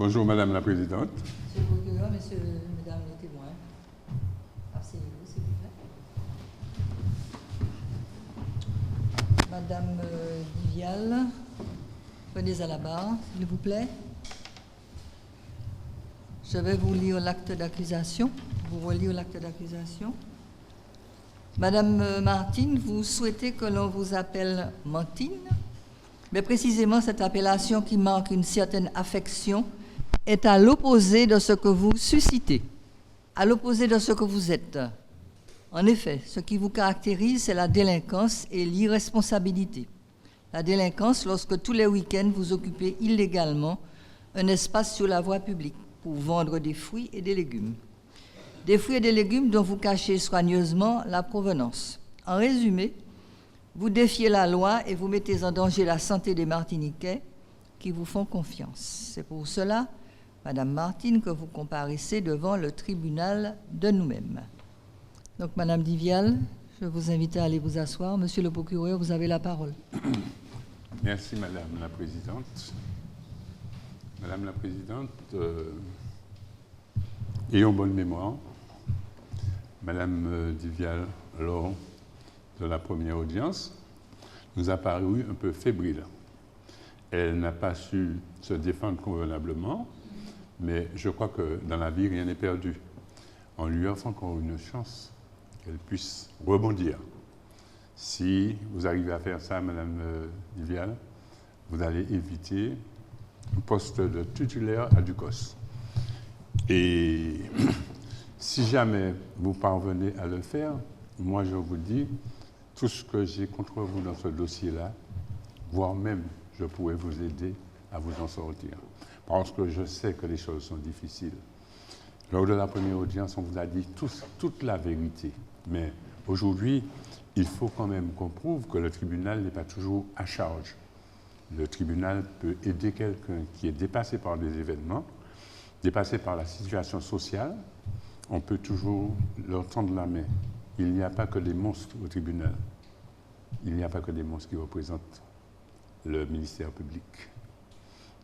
Bonjour, Madame la Présidente. Monsieur le procureur, mesdames les témoins, asseyez-vous, s'il vous plaît. Madame Divial, venez à la barre, s'il vous plaît. Je vais vous lire l'acte d'accusation, vous relire l'acte d'accusation. Madame Martine, vous souhaitez que l'on vous appelle Martine, mais précisément cette appellation qui marque une certaine affection est à l'opposé de ce que vous suscitez, à l'opposé de ce que vous êtes. En effet, ce qui vous caractérise, c'est la délinquance et l'irresponsabilité. La délinquance, lorsque tous les week-ends, vous occupez illégalement un espace sur la voie publique pour vendre des fruits et des légumes. Des fruits et des légumes dont vous cachez soigneusement la provenance. En résumé, vous défiez la loi et vous mettez en danger la santé des Martiniquais qui vous font confiance. C'est pour cela, Madame Martine, que vous comparaissez devant le tribunal de nous-mêmes. Donc, Madame Divial, je vous invite à aller vous asseoir. Monsieur le procureur, vous avez la parole. Merci, Madame la Présidente. Madame la Présidente, ayons bonne mémoire. Madame Divial, lors de la première audience, nous a paru un peu fébrile. Elle n'a pas su se défendre convenablement, mais je crois que dans la vie, rien n'est perdu. On lui offre encore une chance qu'elle puisse rebondir. Si vous arrivez à faire ça, Madame Divial, vous allez éviter un poste de titulaire à Ducos. Et si jamais vous parvenez à le faire, moi je vous dis, tout ce que j'ai contre vous dans ce dossier-là, voire même je pourrais vous aider à vous en sortir. Parce que je sais que les choses sont difficiles. Lors de la première audience, on vous a dit toute la vérité. Mais aujourd'hui, il faut quand même qu'on prouve que le tribunal n'est pas toujours à charge. Le tribunal peut aider quelqu'un qui est dépassé par des événements, dépassé par la situation sociale. On peut toujours leur tendre la main. Il n'y a pas que des monstres au tribunal. Il n'y a pas que des monstres qui représentent le ministère public.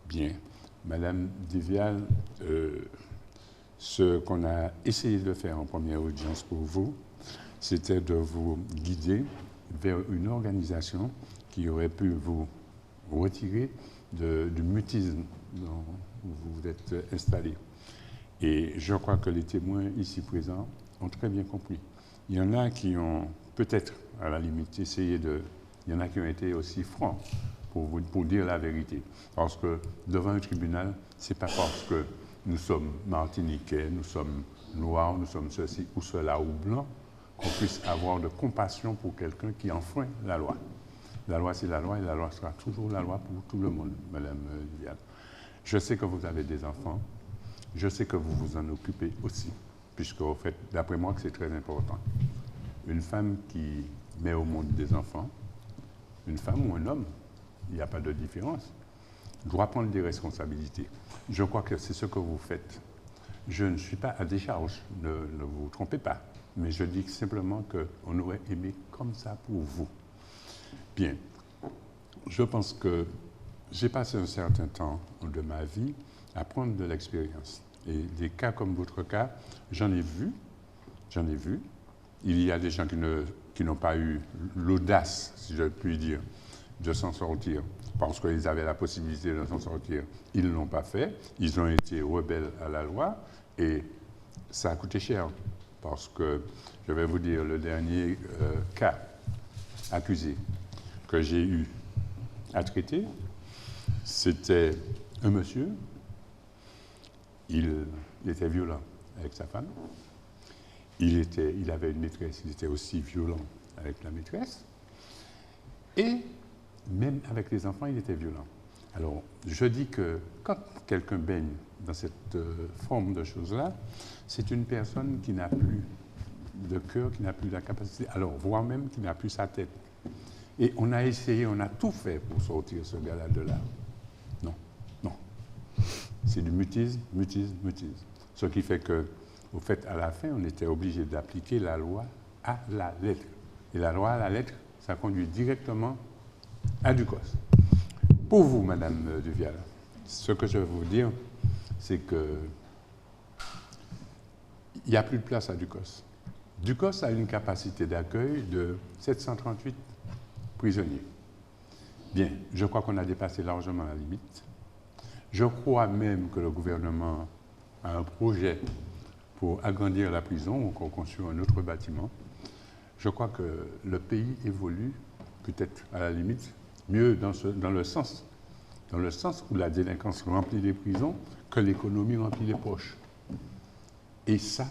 Bien. Madame Divial, ce qu'on a essayé de faire en première audience pour vous, c'était de vous guider vers une organisation qui aurait pu vous retirer du mutisme dont vous êtes installé. Et je crois que les témoins ici présents ont très bien compris. Il y en a qui ont peut-être, à la limite, essayé de... Il y en a qui ont été aussi francs pour dire la vérité. Parce que devant un tribunal, ce n'est pas parce que nous sommes martiniquais, nous sommes noirs, nous sommes ceci ou cela ou blancs, qu'on puisse avoir de compassion pour quelqu'un qui enfreint la loi. La loi, c'est la loi et la loi sera toujours la loi pour tout le monde, Madame Divial. Je sais que vous avez des enfants, je sais que vous vous en occupez aussi, puisque, au fait, d'après moi, que c'est très important. Une femme qui met au monde des enfants, une femme ou un homme, il n'y a pas de différence, doit prendre des responsabilités. Je crois que c'est ce que vous faites. Je ne suis pas à décharge, ne vous trompez pas, mais je dis simplement qu'on aurait aimé comme ça pour vous. Bien, je pense que j'ai passé un certain temps de ma vie à prendre de l'expérience. Et des cas comme votre cas, j'en ai vu. Il y a des gens qui n'ont pas eu l'audace, si je puis dire, de s'en sortir, parce qu'ils avaient la possibilité de s'en sortir. Ils ne l'ont pas fait, ils ont été rebelles à la loi, et ça a coûté cher, parce que, je vais vous dire, le dernier cas accusé que j'ai eu à traiter, c'était un monsieur, il était violent avec sa femme, il avait une maîtresse, il était aussi violent avec la maîtresse, et même avec les enfants, il était violent. Alors, je dis que quand quelqu'un baigne dans cette forme de choses-là, c'est une personne qui n'a plus de cœur, qui n'a plus la capacité, alors voire même qui n'a plus sa tête. Et on a essayé, on a tout fait pour sortir ce gars-là de là. Non. C'est du mutisme. Ce qui fait que, au fait, à la fin, on était obligé d'appliquer la loi à la lettre. Et la loi à la lettre, ça conduit directement à Ducos. Pour vous, Madame Divial, ce que je vais vous dire, c'est que il n'y a plus de place à Ducos. Ducos a une capacité d'accueil de 738 prisonniers. Bien, je crois qu'on a dépassé largement la limite. Je crois même que le gouvernement a un projet pour agrandir la prison ou qu'on construise un autre bâtiment. Je crois que le pays évolue, peut-être à la limite, mieux dans le sens où la délinquance remplit les prisons que l'économie remplit les poches. Et ça,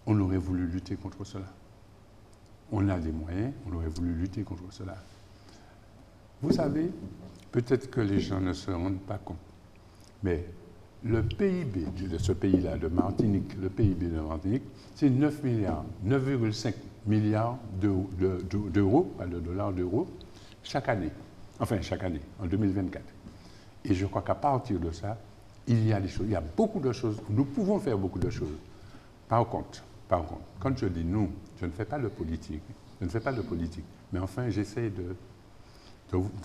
on aurait voulu lutter contre cela. On a des moyens, on aurait voulu lutter contre cela. Vous savez, peut-être que les gens ne se rendent pas compte, mais le PIB de ce pays-là, de Martinique, le PIB de Martinique, c'est 9 milliards, 9,5 milliards d'euros, pas de dollars, d'euros, chaque année. Enfin, chaque année, en 2024. Et je crois qu'à partir de ça, il y a des choses, il y a beaucoup de choses, nous pouvons faire beaucoup de choses. Par contre, quand je dis nous, je ne fais pas de politique, mais enfin, j'essaie de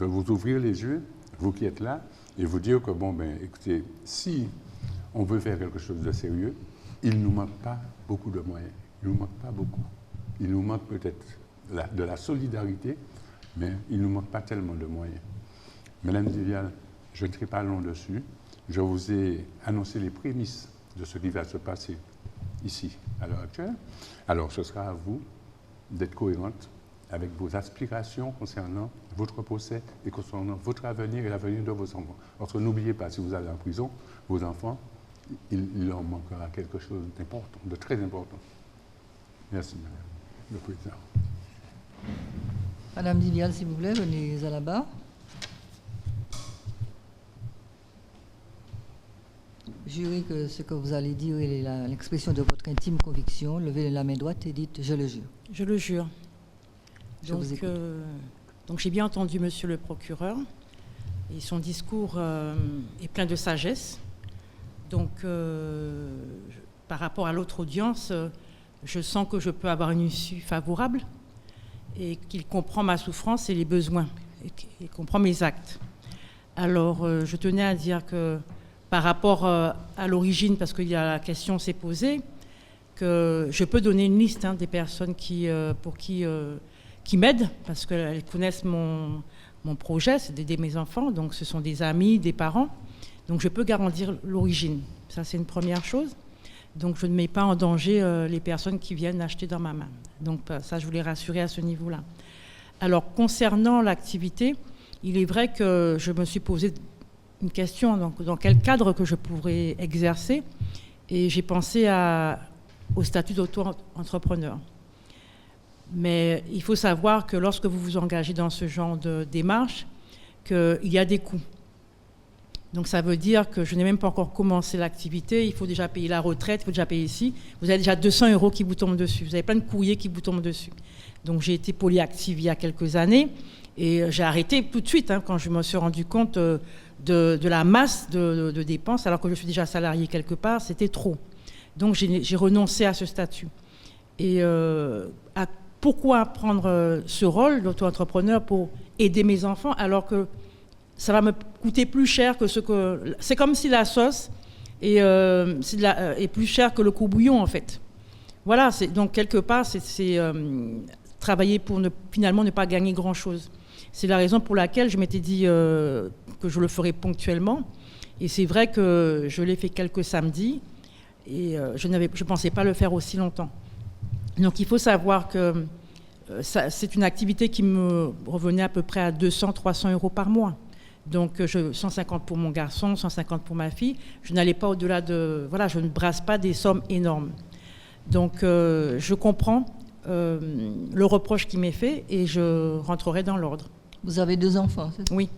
vous ouvrir les yeux, vous qui êtes là, et vous dire que, bon, ben, écoutez, si on veut faire quelque chose de sérieux, il ne nous manque pas beaucoup de moyens. Il ne nous manque pas beaucoup. Il nous manque peut-être de la solidarité, mais il ne nous manque pas tellement de moyens. Madame Divial, je ne serai pas long dessus. Je vous ai annoncé les prémices de ce qui va se passer ici, à l'heure actuelle. Alors, ce sera à vous d'être cohérente avec vos aspirations concernant votre procès et concernant votre avenir et l'avenir de vos enfants. Parce que n'oubliez pas, si vous allez en prison, vos enfants, il leur manquera quelque chose d'important, de très important. Merci, Madame le Président. Madame Divial, s'il vous plaît, venez à la barre. Jurez que ce que vous allez dire est l'expression de votre intime conviction. Levez la main droite et dites « Je le jure ». Je le jure. Donc j'ai bien entendu Monsieur le procureur et son discours est plein de sagesse. Donc par rapport à l'autre audience, je sens que je peux avoir une issue favorable et qu'il comprend ma souffrance et les besoins et qu'il comprend mes actes. Alors je tenais à dire que par rapport à l'origine, parce que la question s'est posée, que je peux donner une liste des personnes qui m'aident, parce qu'elles connaissent mon projet, c'est d'aider mes enfants, donc ce sont des amis, des parents, donc je peux garantir l'origine. Ça, c'est une première chose. Donc je ne mets pas en danger les personnes qui viennent acheter dans ma main. Donc ça, je voulais rassurer à ce niveau-là. Alors, concernant l'activité, il est vrai que je me suis posé une question, donc, dans quel cadre que je pourrais exercer, et j'ai pensé au statut d'auto-entrepreneur. Mais il faut savoir que lorsque vous vous engagez dans ce genre de démarche, qu'il y a des coûts. Donc ça veut dire que je n'ai même pas encore commencé l'activité, il faut déjà payer la retraite, il faut déjà payer ici. Vous avez déjà 200 € qui vous tombent dessus, vous avez plein de courriers qui vous tombent dessus. Donc j'ai été polyactive il y a quelques années et j'ai arrêté tout de suite quand je me suis rendu compte de la masse de dépenses, alors que je suis déjà salariée quelque part, c'était trop. Donc j'ai renoncé à ce statut. Et pourquoi prendre ce rôle d'auto-entrepreneur pour aider mes enfants alors que ça va me coûter plus cher que ce que... C'est comme si la sauce est plus chère que le courbouillon, en fait. Voilà, donc quelque part, c'est travailler pour finalement ne pas gagner grand-chose. C'est la raison pour laquelle je m'étais dit que je le ferais ponctuellement. Et c'est vrai que je l'ai fait quelques samedis et je ne pensais pas le faire aussi longtemps. Donc il faut savoir que c'est une activité qui me revenait à peu près à 200-300 € par mois. Donc 150 pour mon garçon, 150 pour ma fille. Je n'allais pas au-delà de... Voilà, je ne brasse pas des sommes énormes. Donc je comprends le reproche qui m'est fait et je rentrerai dans l'ordre. Vous avez 2 enfants, c'est ça? Oui.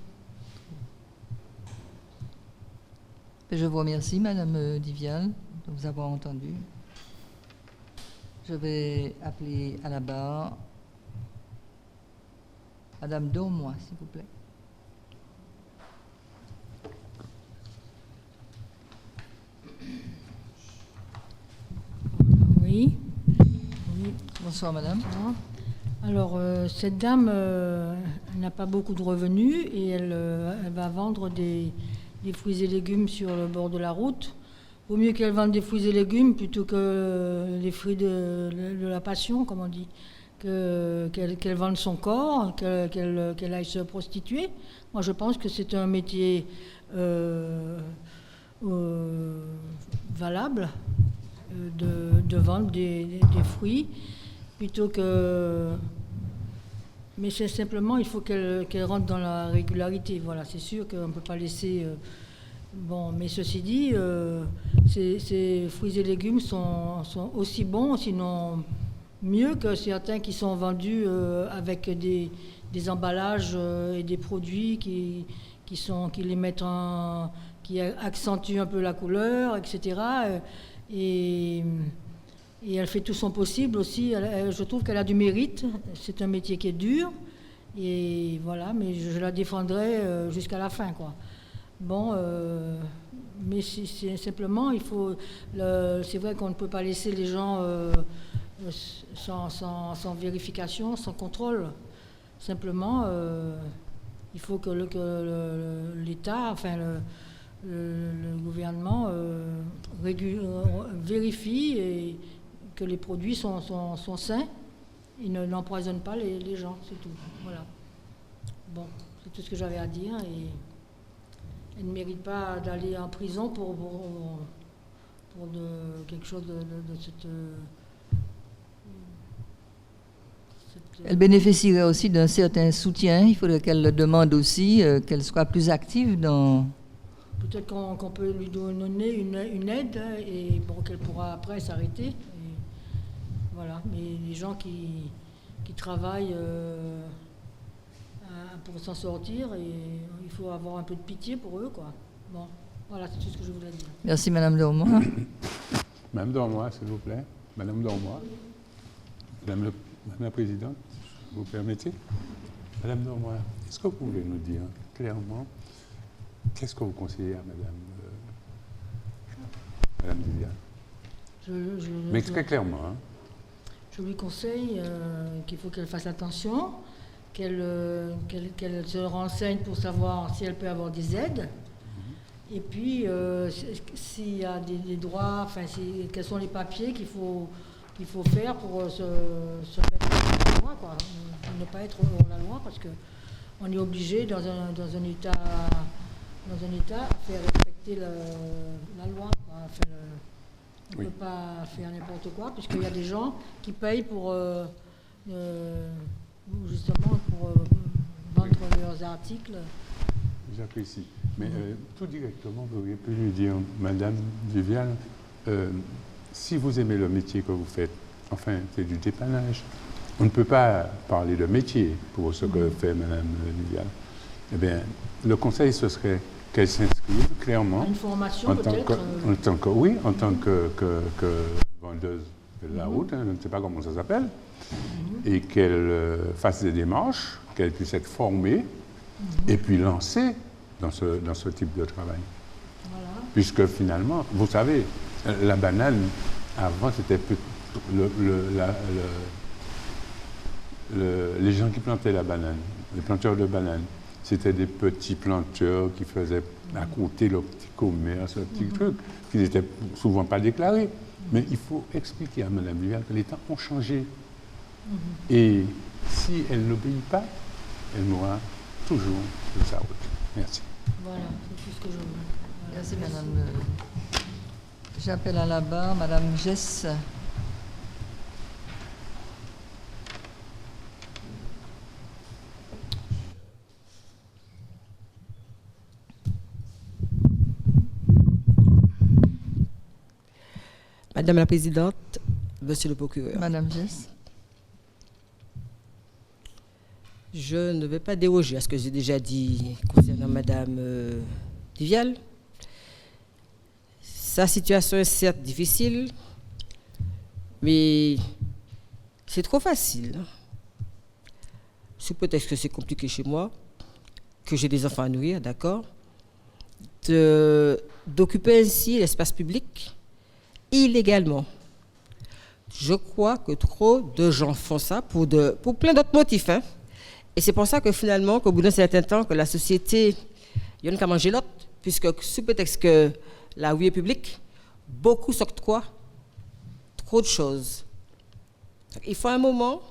Je vous remercie, Madame Divial, de vous avoir entendu. Je vais appeler à la barre Madame Daumois, s'il vous plaît. Oui. Bonsoir, Madame. Alors, cette dame n'a pas beaucoup de revenus et elle va vendre des fruits et légumes sur le bord de la route. vaut mieux qu'elle vende des fruits et légumes plutôt que les fruits de la passion, comme on dit. Qu'elle vende son corps, qu'elle aille se prostituer. Moi, je pense que c'est un métier valable de vendre des fruits plutôt que... Mais c'est simplement, il faut qu'elle rentre dans la régularité. Voilà, c'est sûr qu'on ne peut pas laisser... Bon, mais ceci dit, ces fruits et légumes sont aussi bons, sinon mieux que certains qui sont vendus avec des emballages et des produits qui les mettent qui accentuent un peu la couleur, etc. Et elle fait tout son possible aussi. Je trouve qu'elle a du mérite. C'est un métier qui est dur. Et voilà, mais je la défendrai jusqu'à la fin, quoi. Bon, mais c'est simplement, il faut... c'est vrai qu'on ne peut pas laisser les gens sans vérification, sans contrôle. Simplement, il faut que l'État, enfin le gouvernement vérifie et que les produits sont sains et n'empoisonnent pas les gens, c'est tout. Voilà. Bon, c'est tout ce que j'avais à dire et elle ne mérite pas d'aller en prison pour quelque chose de cette... Elle bénéficierait aussi d'un certain soutien. Il faudrait qu'elle le demande aussi, qu'elle soit plus active dans... Peut-être qu'on peut lui donner une aide et bon, qu'elle pourra après s'arrêter. Voilà. Mais les gens qui travaillent pour s'en sortir, et il faut avoir un peu de pitié pour eux, quoi. Bon, voilà, c'est tout ce que je voulais dire. Merci, Madame Dormois. Madame Dormois, s'il vous plaît. Madame Dormois. Madame la Présidente, vous permettez? Madame Dormois, est-ce que vous pouvez nous dire clairement qu'est-ce que vous conseillez à Madame Viviane? Mais très clairement. Hein. Je lui conseille qu'il faut qu'elle fasse attention, qu'elle se renseigne pour savoir si elle peut avoir des aides. Et puis, s'il y a des droits, enfin, quels sont les papiers qu'il faut faire pour se mettre dans la loi, quoi. Ne pas être hors la loi, parce qu'on est obligé dans un État à faire respecter la loi, quoi. Enfin, on ne peut pas faire n'importe quoi, puisqu'il y a des gens qui payent pour justement pour vendre leurs articles. J'apprécie. Mais tout directement, vous auriez pu lui dire, Madame Viviane, si vous aimez le métier que vous faites, enfin, c'est du dépannage, on ne peut pas parler de métier pour ce que fait Madame Viviane. Eh bien, le conseil, ce serait qu'elle s'inscrive clairement. Une formation peut-être en tant que vendeuse de la route, je ne sais pas comment ça s'appelle, et qu'elle fasse des démarches, qu'elle puisse être formée, et puis lancée dans ce type de travail. Voilà. Puisque finalement, vous savez, la banane, avant, c'était les gens qui plantaient la banane, les planteurs de bananes, c'était des petits planteurs qui faisaient à côté leur petit commerce, leur petit truc, qui n'étaient souvent pas déclarés. Mais il faut expliquer à Mme Viviane que les temps ont changé. Et si elle n'obéit pas, elle mourra toujours de sa route. Merci. Voilà, c'est tout ce que je veux. Merci, Madame. J'appelle à la barre Madame Jess. Madame la Présidente, Monsieur le procureur. Madame Jess. Je ne vais pas déroger à ce que j'ai déjà dit concernant Madame Viviane. Sa situation est certes difficile, mais c'est trop facile. Sous prétexte que c'est compliqué chez moi, que j'ai des enfants à nourrir, d'accord, d'occuper ainsi l'espace public illégalement. Je crois que trop de gens font ça pour plein d'autres motifs. Hein. Et c'est pour ça que finalement, qu'au bout d'un certain temps, que la société, il y a qu'à manger l'autre, puisque sous prétexte que la rue est publique, beaucoup s'octroient trop de choses. Il faut un moment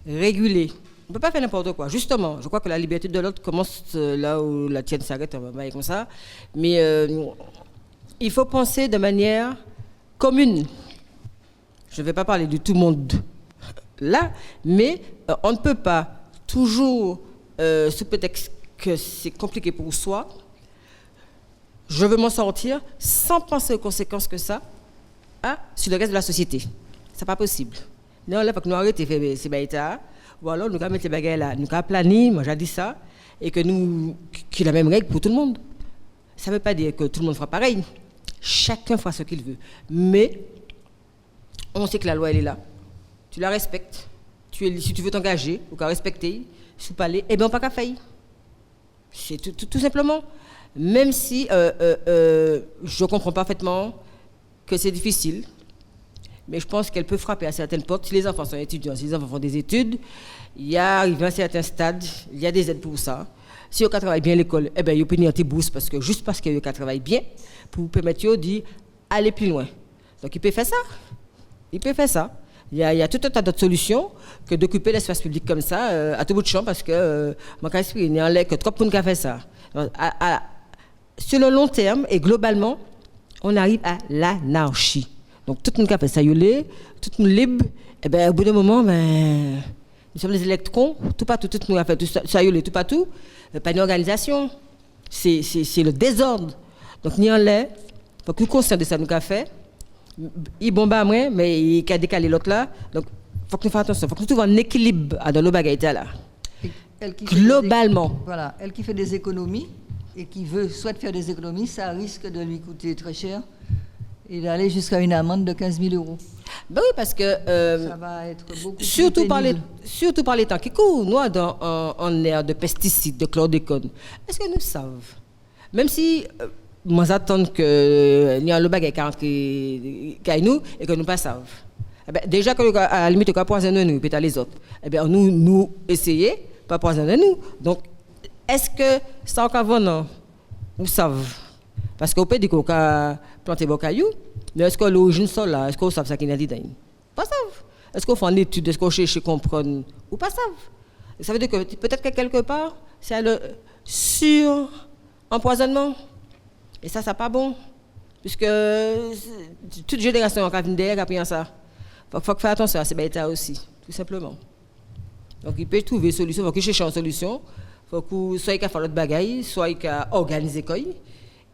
réguler. On ne peut pas faire n'importe quoi. Justement, je crois que la liberté de l'autre commence là où la tienne s'arrête, on va dire comme ça. Mais il faut penser de manière commune. Je ne vais pas parler de tout le monde là, mais on ne peut pas toujours, sous prétexte que c'est compliqué pour soi, je veux m'en sortir sans penser aux conséquences que ça a sur le reste de la société. Ce n'est pas possible. Non, là, il faut que nous arrêtions de faire ces bêtises, ou alors nous allons mettre les bagages là, nous allons planir, moi j'ai dit ça, et que nous, qu'il y a la même règle pour tout le monde. Ça ne veut pas dire que tout le monde fera pareil. Chacun fera ce qu'il veut. Mais on sait que la loi, elle est là. Tu la respectes. Si tu veux t'engager, ou qu'à respecter, sous palais, eh bien, on n'a pas qu'à faire. C'est tout simplement. Même si je comprends parfaitement que c'est difficile, mais je pense qu'elle peut frapper à certaines portes. Si les enfants sont étudiants, si les enfants font des études, il y a arrivé à un certain stade, il y a des aides pour ça. Si on travaille bien à l'école, eh bien, il peut venir tes bourses juste parce qu'il travaille bien, pour vous permettre d'aller plus loin. Donc, il peut faire ça. Il peut faire ça. Il y a tout un tas d'autres solutions que d'occuper l'espace public comme ça, à tout bout de champ, parce que, mon cas, il y a un lait que trop de monde qui a fait ça. Sur le long terme, et globalement, on arrive à l'anarchie. Donc, tout le monde qui a fait ça, tout le monde libre, et bien, au bout d'un moment, nous sommes des électrons, tout partout, tout le monde a fait tout ça, tout partout, pas d'organisation. C'est le désordre. Donc, ni en l'air, il faut que nous conscients de ça, nous avons fait. Il bombarde moins, mais il a décalé l'autre là. Donc, il faut que nous fassions attention, il faut que nous trouvions un équilibre dans nos bagages là. Globalement. Voilà, elle qui fait des économies et qui souhaite faire des économies, ça risque de lui coûter très cher et d'aller jusqu'à une amende de 15 000 €. Ben oui, parce que ça va être beaucoup surtout plus par les temps qui courent, nous, en ère de pesticides, de chlordécone, est-ce que nous savons? Même si moi j'attends que nous avons le bagage qui nous et que nous ne savons pas. Déjà que à la limite, on va poisonner nous, peut-être les autres. Eh bien, nous essayons, pas poisonner nous. Donc, est-ce que ça encore non? Nous savons. Parce qu'on peut dire qu'on a planté des cailloux, mais est-ce que l'origine sol là, est-ce qu'on sait ça qu'il y a dedans? Pas savent. Est-ce qu'on fait une étude, est-ce qu'on cherche à comprendre ou pas savent? Ça veut dire que peut-être que quelque part, c'est le sur-empoisonnement. Et ça, c'est pas bon. Puisque toute génération qui vient derrière a pris ça. Il faut faire attention à ces bêtises aussi, tout simplement. Donc, il peut trouver une solution, il faut qu'il cherche une solution. Il faut que soit il a fait l'autre bagaille, soit il a organisé quoi.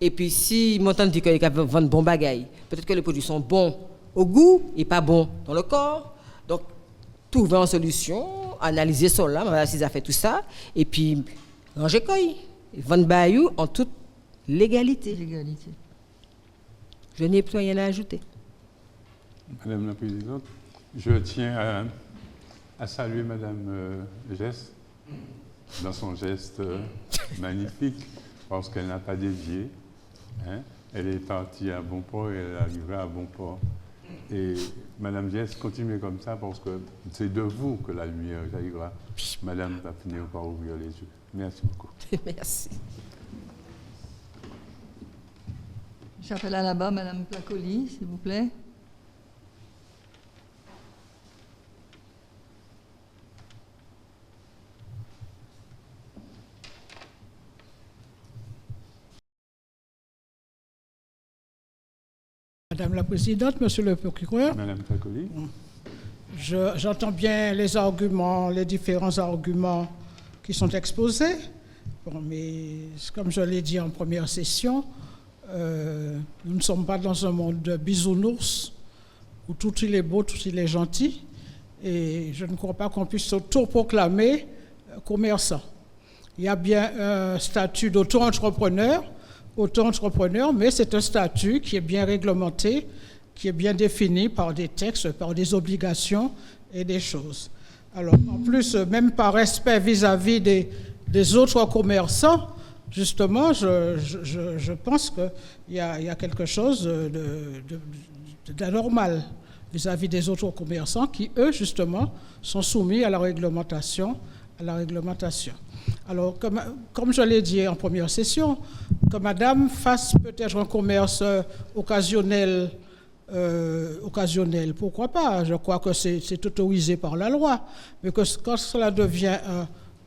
Et puis, si mon dit qu'il a vendu bon bagaille, peut-être que les produits sont bons au goût et pas bons dans le corps. Donc, trouver une solution, analyser ça là, voilà s'ils ont fait tout ça, et puis ranger quoi. Vendre bayou en toute légalité. Je n'ai plus rien à ajouter. Madame la Présidente, je tiens à saluer Madame Geste dans son geste magnifique, parce qu'elle n'a pas dévié. Hein. Elle est partie à bon port et elle est arrivée à bon port. Et Madame Geste, continuez comme ça, parce que c'est de vous que la lumière jaillira. Madame va finir par ouvrir les yeux. Merci beaucoup. Merci. J'appelle à là-bas Madame Placoli, s'il vous plaît. Madame la Présidente, Monsieur le Procureur, Madame Placoli. J'entends bien les arguments, les différents arguments qui sont exposés. Bon, mais comme je l'ai dit en première session, nous ne sommes pas dans un monde de bisounours où tout il est beau, tout il est gentil. Et je ne crois pas qu'on puisse s'auto-proclamer commerçant. Il y a bien un statut d'auto-entrepreneur, mais c'est un statut qui est bien réglementé, qui est bien défini par des textes, par des obligations et des choses. Alors, en plus, même par respect vis-à-vis des autres commerçants, justement, je pense qu'il y a quelque chose d'anormal vis-à-vis des autres commerçants qui, eux, justement, sont soumis à la réglementation. Alors, comme je l'ai dit en première session, que madame fasse peut-être un commerce occasionnel, pourquoi pas? Je crois que c'est autorisé par la loi. Mais que quand cela devient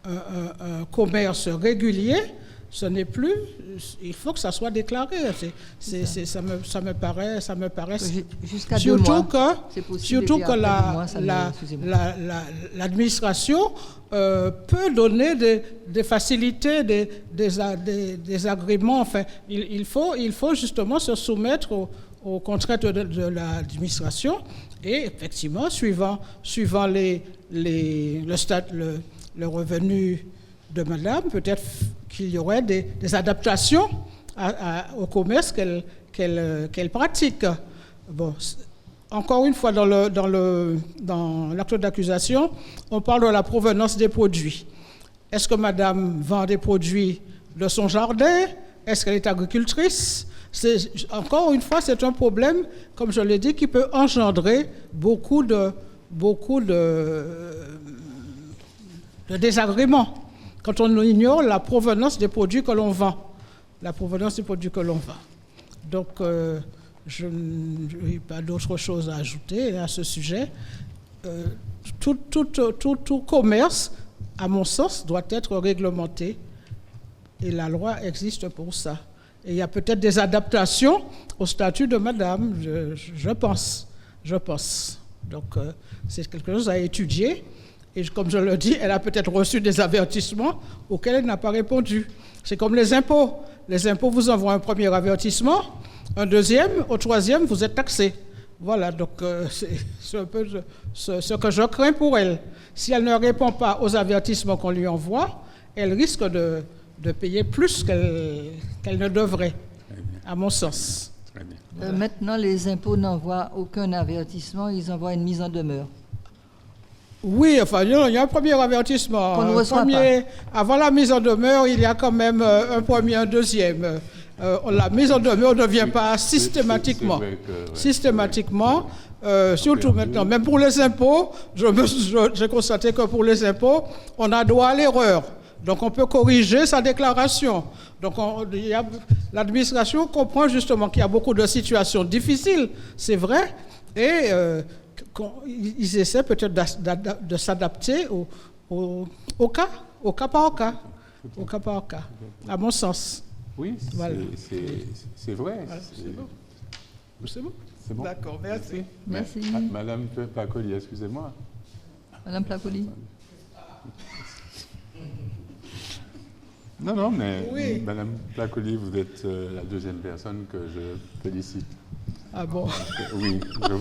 un commerce régulier, ce n'est plus. Il faut que ça soit déclaré. Ça me paraît. Jusqu'à 2 mois. C'est possible, Surtout et puis que après 2 mois, ça excusez-moi. l'administration peut donner des facilités, des agréments. Enfin, il faut justement se soumettre aux contraintes de l'administration et effectivement, suivant le revenu de madame, peut-être qu'il y aurait des adaptations au commerce qu'elle pratique. Bon, encore une fois, dans l'acte d'accusation, on parle de la provenance des produits. Est-ce que madame vend des produits de son jardin? Est-ce qu'elle est agricultrice? Encore une fois, c'est un problème, comme je l'ai dit, qui peut engendrer beaucoup de désagréments quand on ignore la provenance des produits que l'on vend. Donc, je n'ai pas d'autre chose à ajouter à ce sujet. Tout commerce, à mon sens, doit être réglementé et la loi existe pour ça. Et il y a peut-être des adaptations au statut de madame, je pense. Donc, c'est quelque chose à étudier. Et comme je le dis, elle a peut-être reçu des avertissements auxquels elle n'a pas répondu. C'est comme les impôts. Les impôts vous envoient un premier avertissement, un deuxième, au troisième, vous êtes taxé. Voilà, donc c'est un peu ce que je crains pour elle. Si elle ne répond pas aux avertissements qu'on lui envoie, elle risque de payer plus qu'elle ne devrait, à mon sens. Très bien. Maintenant, les impôts n'envoient aucun avertissement, ils envoient une mise en demeure. Oui, enfin, il y a un premier avertissement. Qu'on ne reçoit pas. Avant la mise en demeure, il y a quand même un premier, un deuxième. La mise en demeure ne vient pas systématiquement. Systématiquement, surtout maintenant, même pour les impôts, j'ai constaté que pour les impôts, on a droit à l'erreur. Donc, on peut corriger sa déclaration. Donc, l'administration comprend justement qu'il y a beaucoup de situations difficiles, c'est vrai, et ils essaient peut-être de s'adapter au cas par cas. Au cas par cas, à mon sens. Oui, Voilà. c'est vrai. Voilà, c'est bon. C'est bon. D'accord, merci. Merci. Madame Placoli, excusez-moi. Madame Placoli. Non, mais Oui. Madame Placoli, vous êtes la deuxième personne que je félicite. Ah bon? Oui, je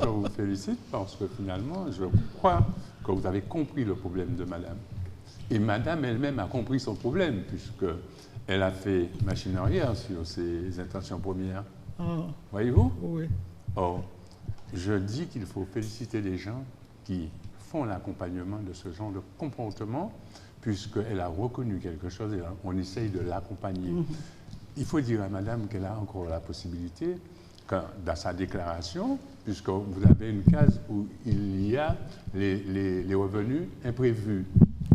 vous félicite parce que finalement, je crois que vous avez compris le problème de madame. Et madame elle-même a compris son problème, puisqu'elle a fait machine arrière sur ses intentions premières. Ah, Voyez-vous? oui. Or, je dis qu'il faut féliciter les gens qui font l'accompagnement de ce genre de comportement, puisqu'elle a reconnu quelque chose et on essaye de l'accompagner. Il faut dire à madame qu'elle a encore la possibilité, dans sa déclaration, puisque vous avez une case où il y a les revenus imprévus.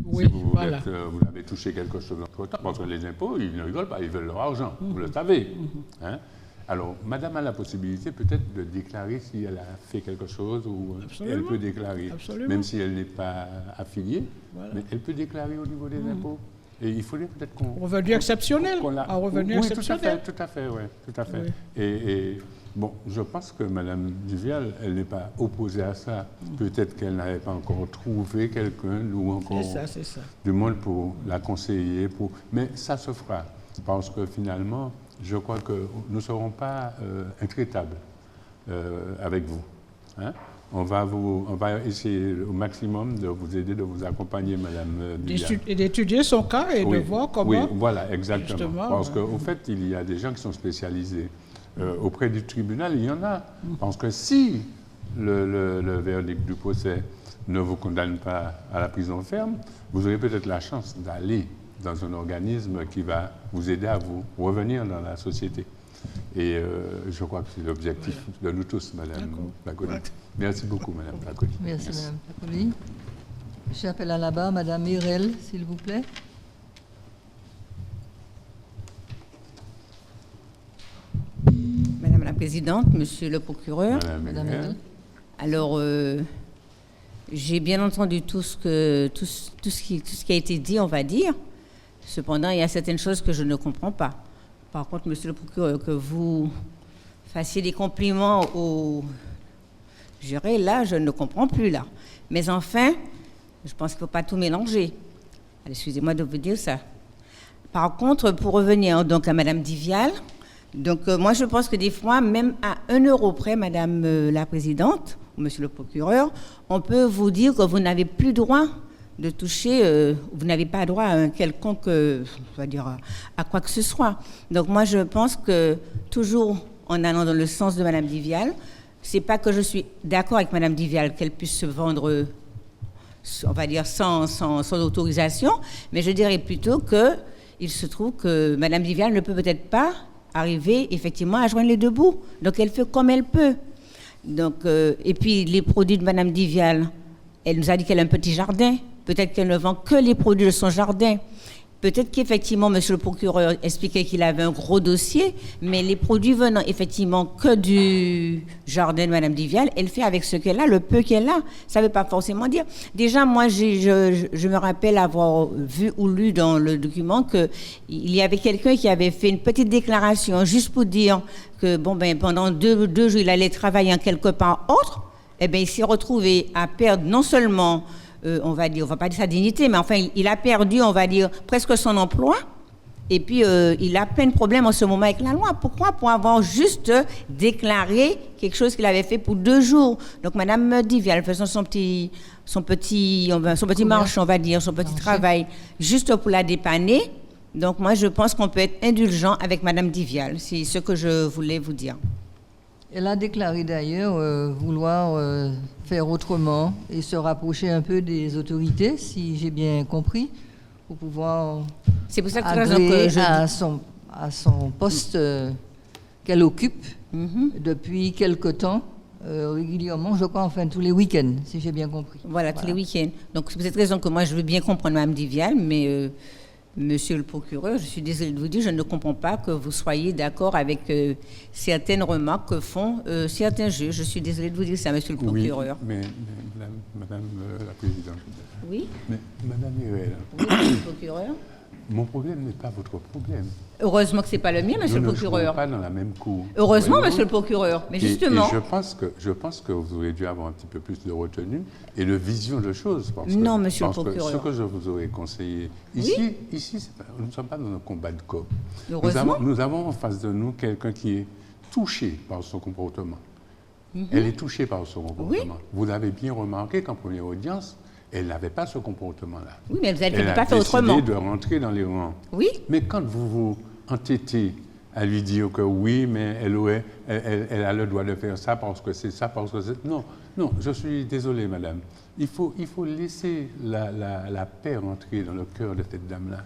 Oui, si vous voilà. vous avez touché quelque chose entre-temps, parce que les impôts, ils ne rigolent pas, ils veulent leur argent, vous le savez. Hein? Alors, madame a la possibilité peut-être de déclarer si elle a fait quelque chose, ou Absolument. elle peut déclarer, Absolument. même si elle n'est pas affiliée, Voilà. mais elle peut déclarer au niveau des impôts. Et il faudrait peut-être qu'on... Revenu exceptionnel. qu'on Un revenu oui, exceptionnel. tout à fait, oui, tout à fait. Oui. Et bon, je pense que Mme Duvial, elle n'est pas opposée à ça. Peut-être qu'elle n'avait pas encore trouvé quelqu'un ou encore C'est ça. du monde pour la conseiller. Mais ça se fera, parce que finalement, je crois que nous ne serons pas intraitables avec vous. Hein? On va essayer au maximum de vous aider, de vous accompagner, Mme Duvial. Et d'étudier son cas et de voir comment... Oui, voilà, exactement. Justement, Parce qu'au fait, il y a des gens qui sont spécialisés. Auprès du tribunal, il y en a. Parce que si le verdict du procès ne vous condamne pas à la prison ferme, vous aurez peut-être la chance d'aller dans un organisme qui va vous aider à vous revenir dans la société. Et je crois que c'est l'objectif de nous tous, Mme Placoli. Merci beaucoup, Mme Placoli. Merci, Madame Placoli. J'appelle à la barre Madame Mirel, s'il vous plaît. Présidente, Monsieur le procureur. Madame Hélène. Hélène. Alors, j'ai bien entendu tout ce qui a été dit, on va dire. Cependant, il y a certaines choses que je ne comprends pas. Par contre, Monsieur le procureur, que vous fassiez des compliments au juré, là, je ne comprends plus, là. Mais enfin, je pense qu'il ne faut pas tout mélanger. Excusez-moi de vous dire ça. Par contre, pour revenir donc à Madame Divial, donc moi je pense que des fois, même à 1 euro près, Madame la Présidente, ou Monsieur le procureur, on peut vous dire que vous n'avez plus droit de toucher, vous n'avez pas droit à un quelconque, on va dire, à quoi que ce soit. Donc moi je pense que toujours en allant dans le sens de Madame Divial, c'est pas que je suis d'accord avec Madame Divial qu'elle puisse se vendre, on va dire, sans autorisation, mais je dirais plutôt qu'il se trouve que Madame Divial ne peut peut-être pas arriver effectivement à joindre les deux bouts. Donc elle fait comme elle peut. Donc, et puis les produits de Madame Divial, elle nous a dit qu'elle a un petit jardin. Peut-être qu'elle ne vend que les produits de son jardin. Peut-être qu'effectivement, Monsieur le procureur expliquait qu'il avait un gros dossier, mais les produits venant effectivement que du jardin de Madame Divial, elle fait avec ce qu'elle a, le peu qu'elle a. Ça ne veut pas forcément dire. Déjà, moi, je me rappelle avoir vu ou lu dans le document qu'il y avait quelqu'un qui avait fait une petite déclaration juste pour dire que bon, ben, pendant deux jours, il allait travailler en quelque part autre. Eh bien, il s'est retrouvé à perdre non seulement... on va pas dire sa dignité, mais enfin, il a perdu, on va dire, presque son emploi. Et puis, il a plein de problèmes en ce moment avec la loi. Pourquoi? Pour avoir juste déclaré quelque chose qu'il avait fait pour 2 jours. Donc, Madame Divial faisant son petit marché, on va dire, son petit travail, juste pour la dépanner. Donc, moi, je pense qu'on peut être indulgent avec Madame Divial. C'est ce que je voulais vous dire. Elle a déclaré d'ailleurs vouloir faire autrement et se rapprocher un peu des autorités, si j'ai bien compris, pour pouvoir C'est pour ça que agréer à son poste qu'elle occupe depuis quelque temps, régulièrement, je crois, enfin tous les week-ends, si j'ai bien compris. Voilà, tous les week-ends. Donc c'est pour cette raison que moi je veux bien comprendre Mme Divial, mais Monsieur le procureur, je suis désolée de vous dire, je ne comprends pas que vous soyez d'accord avec certaines remarques que font certains juges. Je suis désolée de vous dire ça, Monsieur le procureur. Oui, mais Madame la Présidente. Oui. Mais Madame Hélène, Oui, Monsieur le procureur. mon problème n'est pas votre problème. Heureusement que ce n'est pas le mien, Monsieur le Nous procureur. ne jouons pas dans la même cour. Heureusement, Voyez-vous. Monsieur le procureur. Mais Et justement. je pense que vous auriez dû avoir un petit peu plus de retenue et de vision de choses. Non, Monsieur le procureur. Ce que je vous aurais conseillé, ici nous ne sommes pas dans un combat de cop. Heureusement. Nous avons en face de nous quelqu'un qui est touché par son comportement. Elle est touchée par son comportement. Vous avez bien remarqué qu'en première audience, elle n'avait pas ce comportement-là. Oui, mais elle Elle ne a pas fait autrement. décidé de rentrer dans les rangs. Oui. Mais quand vous vous entêtez à lui dire que oui, mais elle a le droit de faire ça parce que c'est ça, parce que c'est... Non, je suis désolé, madame. Il faut laisser la paix rentrer dans le cœur de cette dame-là.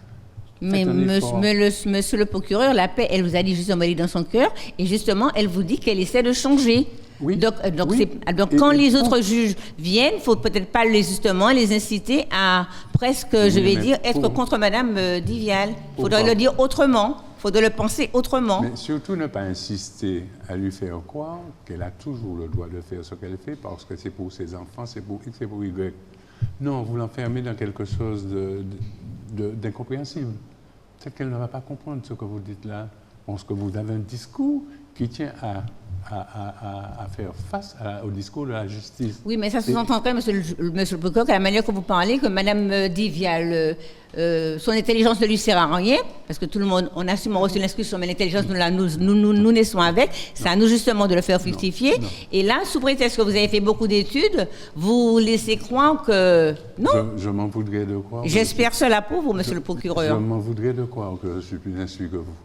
Mais monsieur le procureur, la paix, elle vous a dit justement, elle est dans son cœur, et justement, elle vous dit qu'elle essaie de changer. Oui. Donc Oui. Quand Et les autres juges viennent, il ne faut peut-être pas les inciter à presque, je vais mais dire, être pour- contre Madame Divial. Il Pourquoi? faudrait le dire autrement. Il faudrait le penser autrement. Mais surtout ne pas insister à lui faire croire qu'elle a toujours le droit de faire ce qu'elle fait parce que c'est pour ses enfants, c'est pour X, c'est pour Y. Non, vous l'enfermez dans quelque chose d'incompréhensible. C'est qu'elle ne va pas comprendre ce que vous dites là. Parce que vous avez un discours qui tient à faire face au discours de la justice. Oui, mais ça se entendrait, monsieur le procureur, qu'à la manière que vous parlez, que Madame Divial, son intelligence ne lui sert à rien, parce que tout le monde, on a sûrement reçu l'inscription, mais l'intelligence, nous naissons avec. C'est à nous justement de le faire fructifier. Non. Et là, sous prétexte que vous avez fait beaucoup d'études, vous laissez croire que... Non, Je m'en voudrais de croire. j'espère cela pour vous, monsieur le Je procureur. m'en voudrais de croire que je suis plus instruit que vous.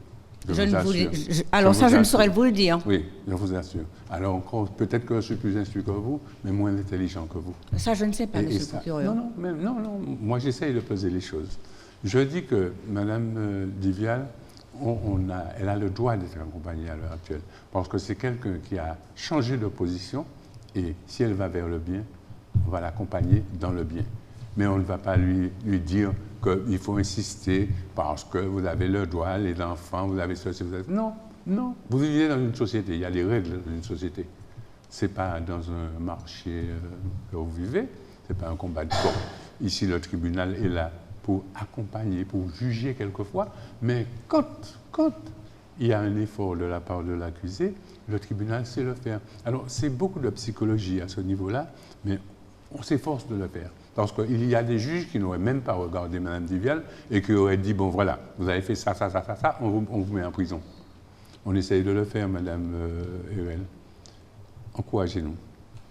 Je vous ne vous- assure. alors ça, vous je ne assure. saurais vous le dire. Oui, je vous assure. Alors encore, peut-être que je suis plus instruit que vous, mais moins intelligent que vous. Ça, je ne sais pas, Et monsieur ça- le procureur. non, moi j'essaye de peser les choses. Je dis que Mme Divial, elle a le droit d'être accompagnée à l'heure actuelle, parce que c'est quelqu'un qui a changé de position, et si elle va vers le bien, on va l'accompagner dans le bien. Mais on ne va pas lui dire qu'il faut insister parce que vous avez le droit, les enfants, vous avez ceci, vous avez... Non, Non. Vous vivez dans une société, il y a les règles d'une société. Ce n'est pas dans un marché que vous vivez, ce n'est pas un combat de corps. Ici, le tribunal est là pour accompagner, pour juger quelquefois, mais quand il y a un effort de la part de l'accusé, le tribunal sait le faire. Alors, c'est beaucoup de psychologie à ce niveau-là, mais on s'efforce de le faire. Parce qu'il y a des juges qui n'auraient même pas regardé Mme Divial et qui auraient dit, bon voilà, vous avez fait ça, on vous met en prison. On essaye de le faire, Mme Hurel. Encouragez-nous,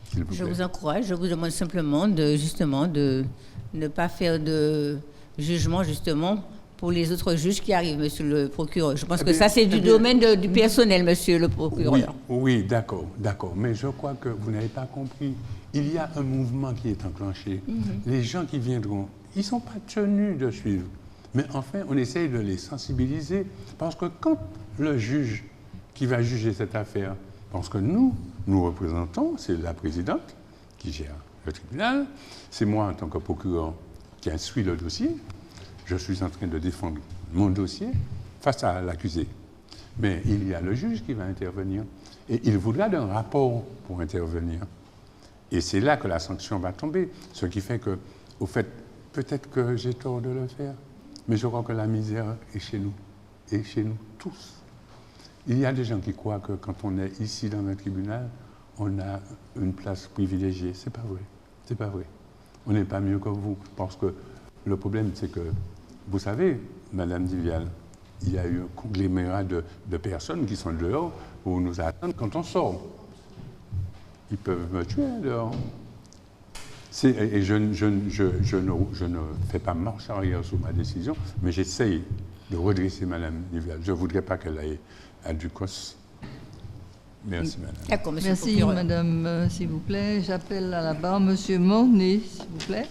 s'il vous plaît. Je vous encourage, je vous demande simplement de ne pas faire de jugement, justement, pour les autres juges qui arrivent, monsieur le procureur. Je pense que ça, c'est du domaine du personnel, monsieur le procureur. Oui, d'accord. Mais je crois que vous n'avez pas compris. Il y a un mouvement qui est enclenché. Les gens qui viendront, ils ne sont pas tenus de suivre. Mais enfin, on essaye de les sensibiliser. Parce que quand le juge qui va juger cette affaire, parce que nous représentons, c'est la présidente qui gère le tribunal, c'est moi en tant que procureur qui instruit le dossier, je suis en train de défendre mon dossier face à l'accusé. Mais il y a le juge qui va intervenir et il voudra d'un rapport pour intervenir. Et c'est là que la sanction va tomber. Ce qui fait que, au fait, peut-être que j'ai tort de le faire, mais je crois que la misère est chez nous, et chez nous tous. Il y a des gens qui croient que quand on est ici dans un tribunal, on a une place privilégiée. C'est pas vrai. C'est pas vrai. On n'est pas mieux que vous. Parce que le problème, c'est que, vous savez, Madame Divial, il y a eu un conglomérat de personnes qui sont dehors pour nous attendre quand on sort. Ils peuvent me tuer dehors. Et je ne fais pas marche arrière sur ma décision, mais j'essaye de redresser Madame Divial. Je ne voudrais pas qu'elle aille à Ducos. Merci, Madame. D'accord, monsieur Merci, le procureur. Madame, s'il vous plaît. J'appelle à la barre Monsieur Mornay, s'il vous plaît.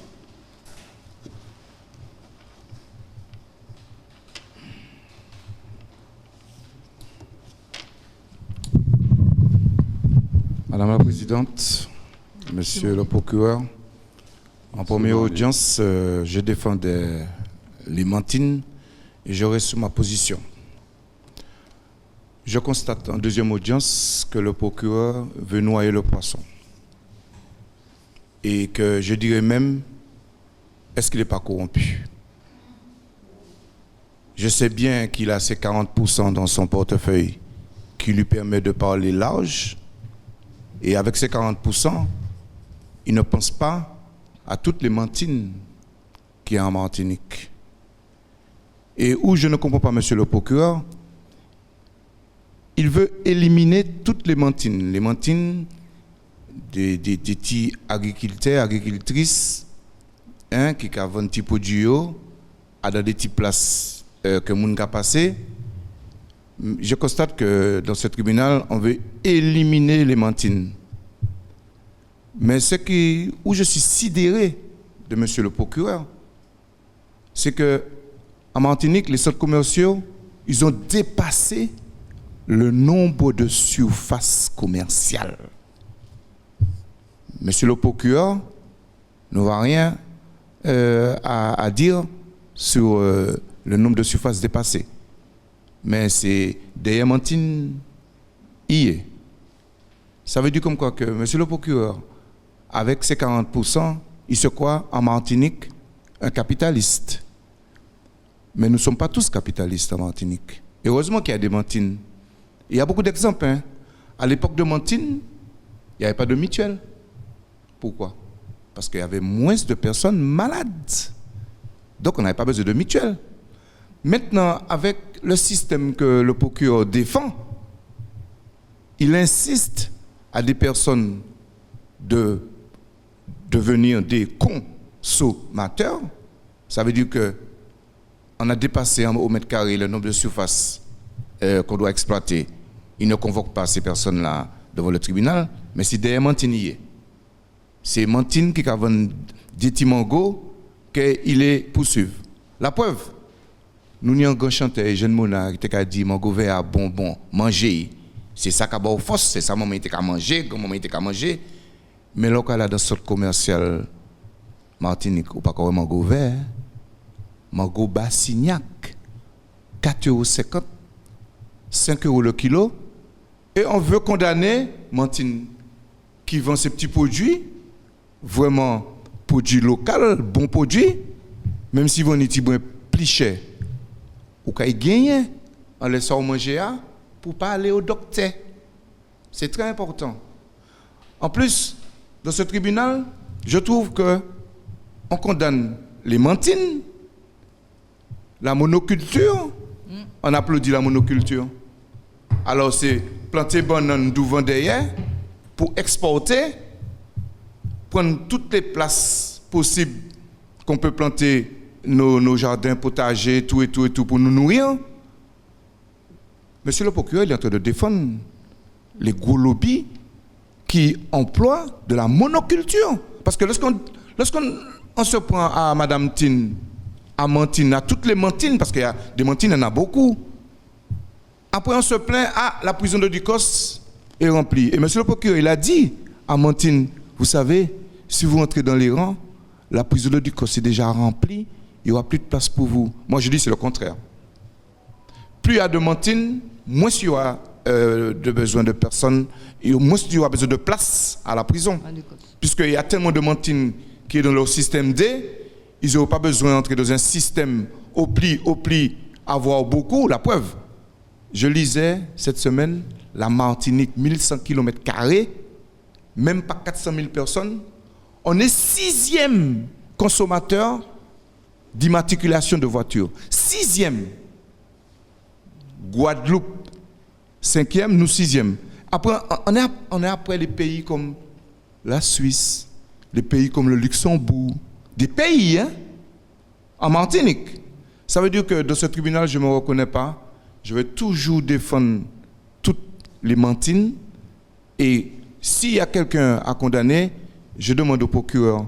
Madame la Présidente, Monsieur le procureur, en première audience, je défendais les mantines et je reste sur ma position. Je constate en deuxième audience que le procureur veut noyer le poisson. Et que je dirais même, est-ce qu'il n'est pas corrompu? Je sais bien qu'il a ses 40% dans son portefeuille qui lui permet de parler large. Et avec ces 40%, il ne pense pas à toutes les mantines qu'il y a en Martinique. Et où je ne comprends pas, monsieur le procureur, il veut éliminer toutes les mantines des petits agriculteurs, agricultrices, qui ont un petit produit à dans des petites places que moun ka passé. Je constate que dans ce tribunal, on veut éliminer les mantines. Mais où je suis sidéré de monsieur le procureur, c'est que en Martinique, les centres commerciaux, ils ont dépassé le nombre de surfaces commerciales. Monsieur le procureur n'aura rien à dire sur le nombre de surfaces dépassées. Mais c'est derrière Mantine, ça veut dire comme quoi que monsieur le procureur, avec ses 40%, il se croit en Martinique un capitaliste. Mais nous ne sommes pas tous capitalistes en Martinique. Et heureusement qu'il y a des Mantines. Il y a beaucoup d'exemples. À l'époque de Mantine, il n'y avait pas de mutuelle. Pourquoi? Parce qu'il y avait moins de personnes malades. Donc on n'avait pas besoin de mutuelle. Maintenant, avec le système que le procureur défend, il insiste à des personnes de devenir des consommateurs. Ça veut dire qu'on a dépassé au mètre carré le nombre de surfaces qu'on doit exploiter. Il ne convoque pas ces personnes-là devant le tribunal, mais c'est derrière Mantine. C'est Mantine qui a vendu des petits mangos qu'il est poursuivi. La preuve, nous n'y avons un grand chanteur, jeune monarque, qui a dit mango vert, bonbon, manger. C'est ça qui a au force, c'est ça que maman était à manger, comme maman était à manger. Mais là, dans le centre commercial Martinique, ou pas encore mango vert, mango Bassignac, 4,50 €. 5 € le kilo, et on veut condamner Mantine qui vend ces petits produits, vraiment produits locaux, bons produits, même si vous n'êtes pas plus cher, ou qu'à gagner en laissant manger pour pas aller au docteur. C'est très important. En plus, dans ce tribunal, je trouve que on condamne les mantines, la monoculture, on applaudit la monoculture. Alors c'est planter banane d'où vend derrière pour exporter, prendre toutes les places possibles qu'on peut planter nos jardins potagers, tout pour nous nourrir. Monsieur le procureur, il est en train de défendre les gros lobbies qui emploient de la monoculture. Parce que lorsqu'on se prend à Madame Tine, à Mantine, à toutes les Mantines, parce qu'il y a des Mantines, il y en a beaucoup. Après, on se plaint, la prison de Ducos est remplie. Et monsieur le procureur, il a dit à Mantine, vous savez, si vous entrez dans les rangs, la prison de Ducos est déjà remplie, il n'y aura plus de place pour vous. Moi, je dis c'est le contraire. Plus il y a de Mantines, moins il y aura de besoin de personnes, et moins il y aura besoin de place à la prison. Puisqu'il y a tellement de Mantines qui est dans leur système D, ils n'auront pas besoin d'entrer dans un système au pli, avoir beaucoup. La preuve, je lisais cette semaine, la Martinique, 1100 km², même pas 400 000 personnes. On est 6e consommateur d'immatriculation de voitures. 6e. Guadeloupe, 5e, nous 6e. Après, on est après les pays comme la Suisse, les pays comme le Luxembourg, des pays, hein, en Martinique. Ça veut dire que dans ce tribunal, je ne me reconnais pas. Je vais toujours défendre toutes les Mantines. Et s'il y a quelqu'un à condamner, je demande au procureur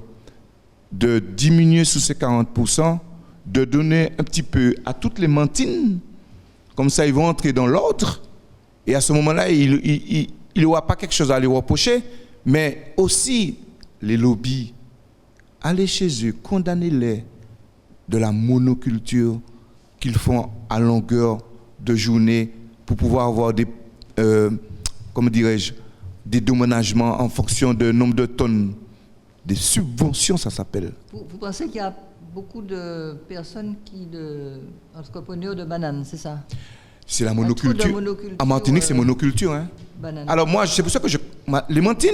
de diminuer sous ces 40%, de donner un petit peu à toutes les Mantines. Comme ça, ils vont entrer dans l'ordre. Et à ce moment-là, il n'y aura pas quelque chose à les reprocher. Mais aussi, les lobbies, allez chez eux, condamnez-les de la monoculture qu'ils font à longueur de journée pour pouvoir avoir des, comment dirais-je, des déménagements en fonction du nombre de tonnes. Des subventions, ça s'appelle. Vous pensez qu'il y a beaucoup de personnes entrepreneurs de bananes, c'est ça? C'est la monoculture. En Martinique, c'est monoculture. Hein. Alors moi, c'est pour ça que les Mantines,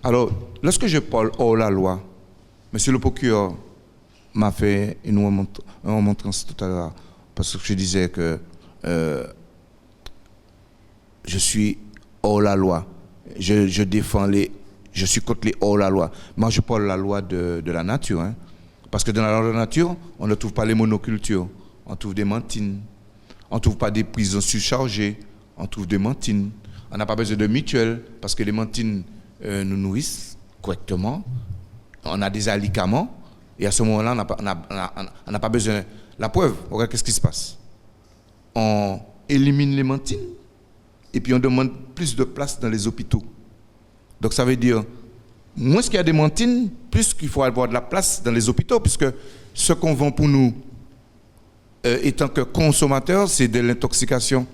alors, lorsque je parle hors la loi, monsieur le procureur m'a fait une remontrance tout à l'heure, parce que je disais que je suis hors la loi. Je défends je suis contre les hors la loi. Moi, je parle de la loi de la nature. Hein. Parce que dans la loi de la nature, on ne trouve pas les monocultures. On trouve des Mantines. On ne trouve pas des prisons surchargées. On trouve des Mantines. On n'a pas besoin de mutuelles, parce que les Mantines nous nourrissent correctement. On a des alicaments. Et à ce moment-là, on n'a pas besoin. La preuve, regarde qu'est-ce qui se passe. On élimine les Mantines et puis on demande plus de place dans les hôpitaux. Donc ça veut dire, moins qu'il y a des Mantines, plus qu'il faut avoir de la place dans les hôpitaux, puisque ce qu'on vend pour nous, étant que consommateurs, c'est de l'intoxication.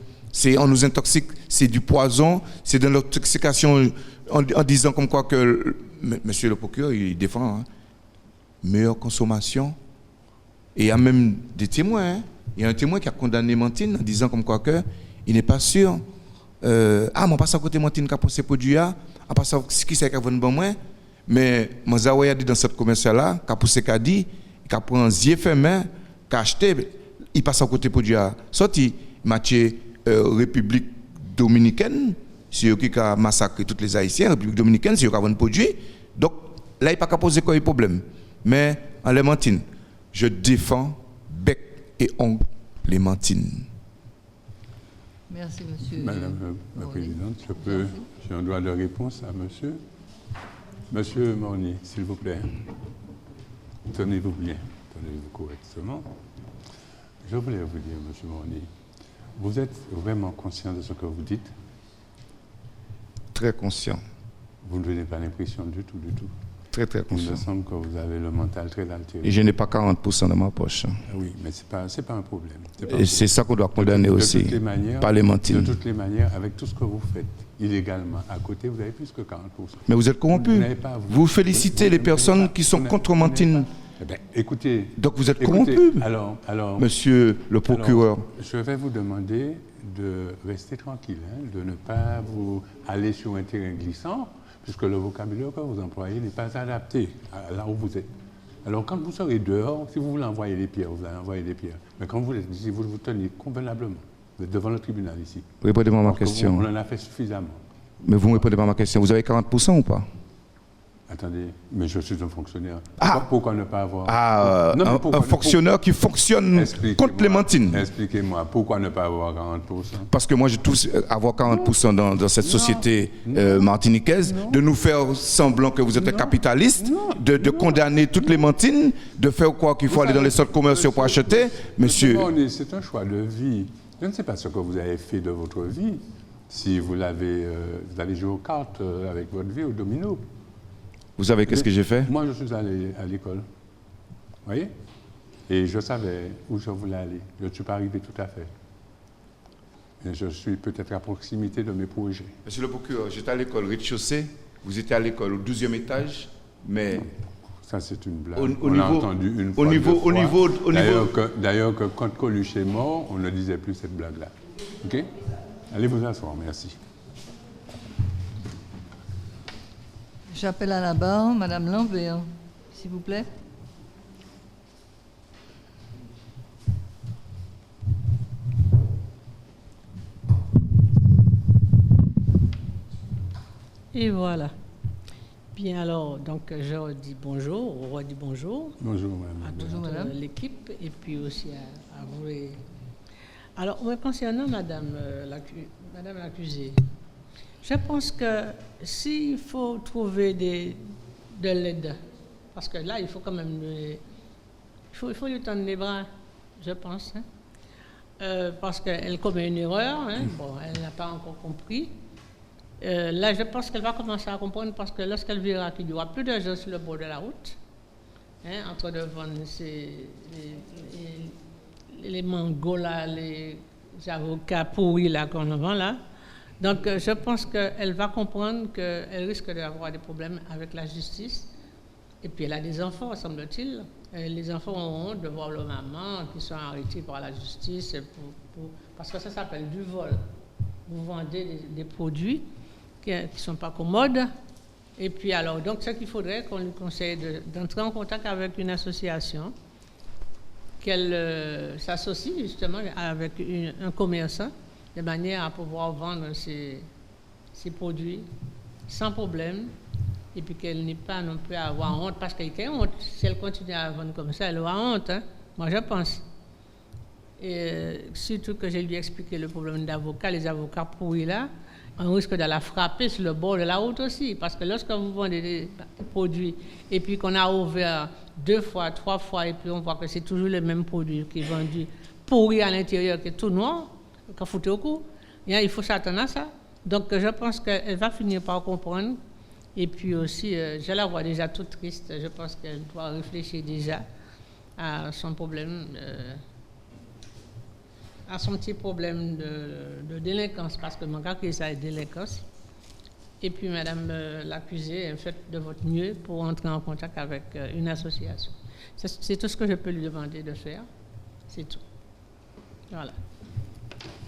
On nous intoxique, c'est du poison, c'est de l'intoxication en disant comme quoi que, monsieur le procureur, il défend, hein, meilleure consommation. Et il y a même des témoins. Hein. Il y a un témoin qui a condamné Mantine en disant comme quoi que il n'est pas sûr. Moi, pas à côté Mantine qui a pensé produit, à pas savoir qui c'est qui a vendu bon moins. Mais moi, j'ai dit dans cette commercial-là, qui a poussé, qui a dit, qui a pris un zier fermé, qui a acheté, il passe à côté produit. Sorti, Mathieu, République dominicaine, c'est eux qui a massacré tous les Haïtiens, République dominicaine, c'est eux qui ont vendu produit. Donc, là, il n'y a pas qu'à poser quoi les problèmes. Mais, en les Mantines, je défends bec et ongle les Mantines. Merci, monsieur. Madame la Présidente, j'ai un droit de réponse à monsieur. Monsieur Morny, s'il vous plaît. Tenez-vous bien, tenez-vous correctement. Je voulais vous dire, monsieur Morny, vous êtes vraiment conscient de ce que vous dites? Très conscient. Vous ne donnez pas l'impression du tout, du tout. Très, très Il me conscient. semble que vous avez le mental très altéré. Et je n'ai pas 40% dans ma poche. Oui, mais c'est pas un problème. Et c'est ça qu'on doit condamner aussi. De toutes les manières, Pas les mentines. De toutes les manières, avec tout ce que vous faites illégalement à côté, vous avez plus que 40%. Mais vous êtes corrompu. Vous félicitez les personnes qui sont contre Mantine. Eh bien, écoutez. Donc vous êtes écoutez, corrompu. Alors, Monsieur le procureur. alors, je vais vous demander de rester tranquille, hein, de ne pas vous aller sur un terrain glissant, puisque le vocabulaire que vous employez n'est pas adapté à là où vous êtes. Alors quand vous serez dehors, si vous voulez envoyer des pierres, vous allez envoyer des pierres. Mais quand vous êtes ici, vous vous tenez convenablement. Vous êtes devant le tribunal ici. Répondez-moi à ma Donc, question. on en a fait suffisamment. Mais vous ne répondez pas à ma question. Vous avez 40% ou pas? Attendez, mais je suis un fonctionnaire. Ah. Pourquoi ne pas avoir... Non, mais pourquoi- un fonctionnaire qui fonctionne Expliquez-moi- contre les Mantines. Expliquez-moi, pourquoi ne pas avoir 40%? Parce que moi, je touche avoir 40% dans cette société martiniquaise, de nous faire semblant que vous êtes un capitaliste, de condamner toutes les Mantines, de faire quoi qu'il faut aller dans les centres commerciaux pour acheter. Monsieur, C'est un choix de vie. Je ne sais pas ce que vous avez fait de votre vie. Si vous avez joué aux cartes avec votre vie au domino. vous savez qu'est-ce que j'ai fait? Moi, je suis allé à l'école. Vous voyez? Et je savais où je voulais aller. Je ne suis pas arrivé tout à fait. Et je suis peut-être à proximité de mes projets. Monsieur le procureur, j'étais à l'école rez-de-chaussée, vous étiez à l'école au 12e étage, mais Ça, c'est une blague. Au On niveau- a entendu une au fois, niveau- deux au fois. niveau- au D'ailleurs, niveau- d'ailleurs, que quand Coluche est mort, on ne disait plus cette blague-là. OK? Allez vous asseoir, merci. J'appelle à la barre Madame Lambert, s'il vous plaît. Et voilà. Bien alors, donc je redis bonjour, on redit bonjour Bonjour, madame. à toute Bonjour, madame. l'équipe et puis aussi à vous. Alors, moi, concernant madame l'accusée, je pense que s'il faut trouver de l'aide, parce que là, il faut quand même il faut lui tendre les bras, je pense, hein. Parce qu'elle commet une erreur, hein. Bon, elle n'a pas encore compris. Là, je pense qu'elle va commencer à comprendre parce que lorsqu'elle verra qu'il n'y aura plus de gens sur le bord de la route, hein, en train de vendre les mangos, là, les avocats pourris là, qu'on vend là. Donc, je pense qu'elle va comprendre qu'elle risque d'avoir des problèmes avec la justice. Et puis, elle a des enfants, semble-t-il. Les enfants ont honte de voir leur maman qui sont arrêtés par la justice parce que ça s'appelle du vol. Vous vendez des produits qui ne sont pas commodes. Et puis alors, donc ce qu'il faudrait qu'on lui conseille d'entrer en contact avec une association, qu'elle s'associe justement avec un commerçant, de manière à pouvoir vendre ses produits sans problème, et puis qu'elle n'ait pas non plus à avoir honte, parce qu'elle a honte. Si elle continue à vendre comme ça, elle aura honte, hein? Moi je pense. Et surtout que j'ai lui expliqué le problème d'avocat, les avocats pourris là, on risque de la frapper sur le bord de la route aussi, parce que lorsque vous vendez des produits et puis qu'on a ouvert 2 fois, 3 fois, et puis on voit que c'est toujours le même produit qui est vendu pourri à l'intérieur, qui est tout noir, qu'on fout au cou, il faut s'attendre à ça. Donc je pense qu'elle va finir par comprendre. Et puis aussi, je la vois déjà toute triste, je pense qu'elle doit réfléchir déjà à son problème. À son petit problème de délinquance, parce que mon cas, ça est délinquance. Et puis, madame l'accusée, faites de votre mieux pour entrer en contact avec une association. C'est tout ce que je peux lui demander de faire. C'est tout. Voilà.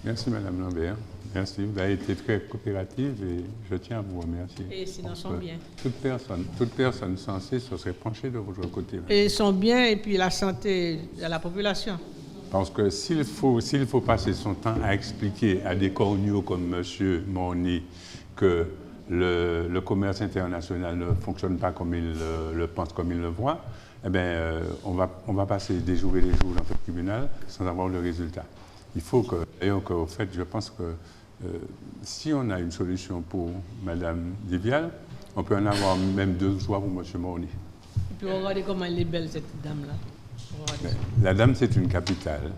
Merci, madame Lambert. Merci. Vous avez été très coopérative et je tiens à vous remercier. Et sinon, Parce sont que bien. Toute personne censée se serait penchée de votre côté. Et ils sont bien, et puis la santé de la population. Parce que s'il faut passer son temps à expliquer à des corneaux comme M. Morny que le commerce international ne fonctionne pas comme il le pense, comme il le voit, eh bien, on va passer des jours et des jours dans ce tribunal sans avoir le résultat. Il faut que, d'ailleurs, au fait, je pense que si on a une solution pour Mme Divial, on peut en avoir même 2 ou 3 pour M. Morny. Et puis, regardez comment elle est belle, cette dame-là. La dame, c'est une capitale.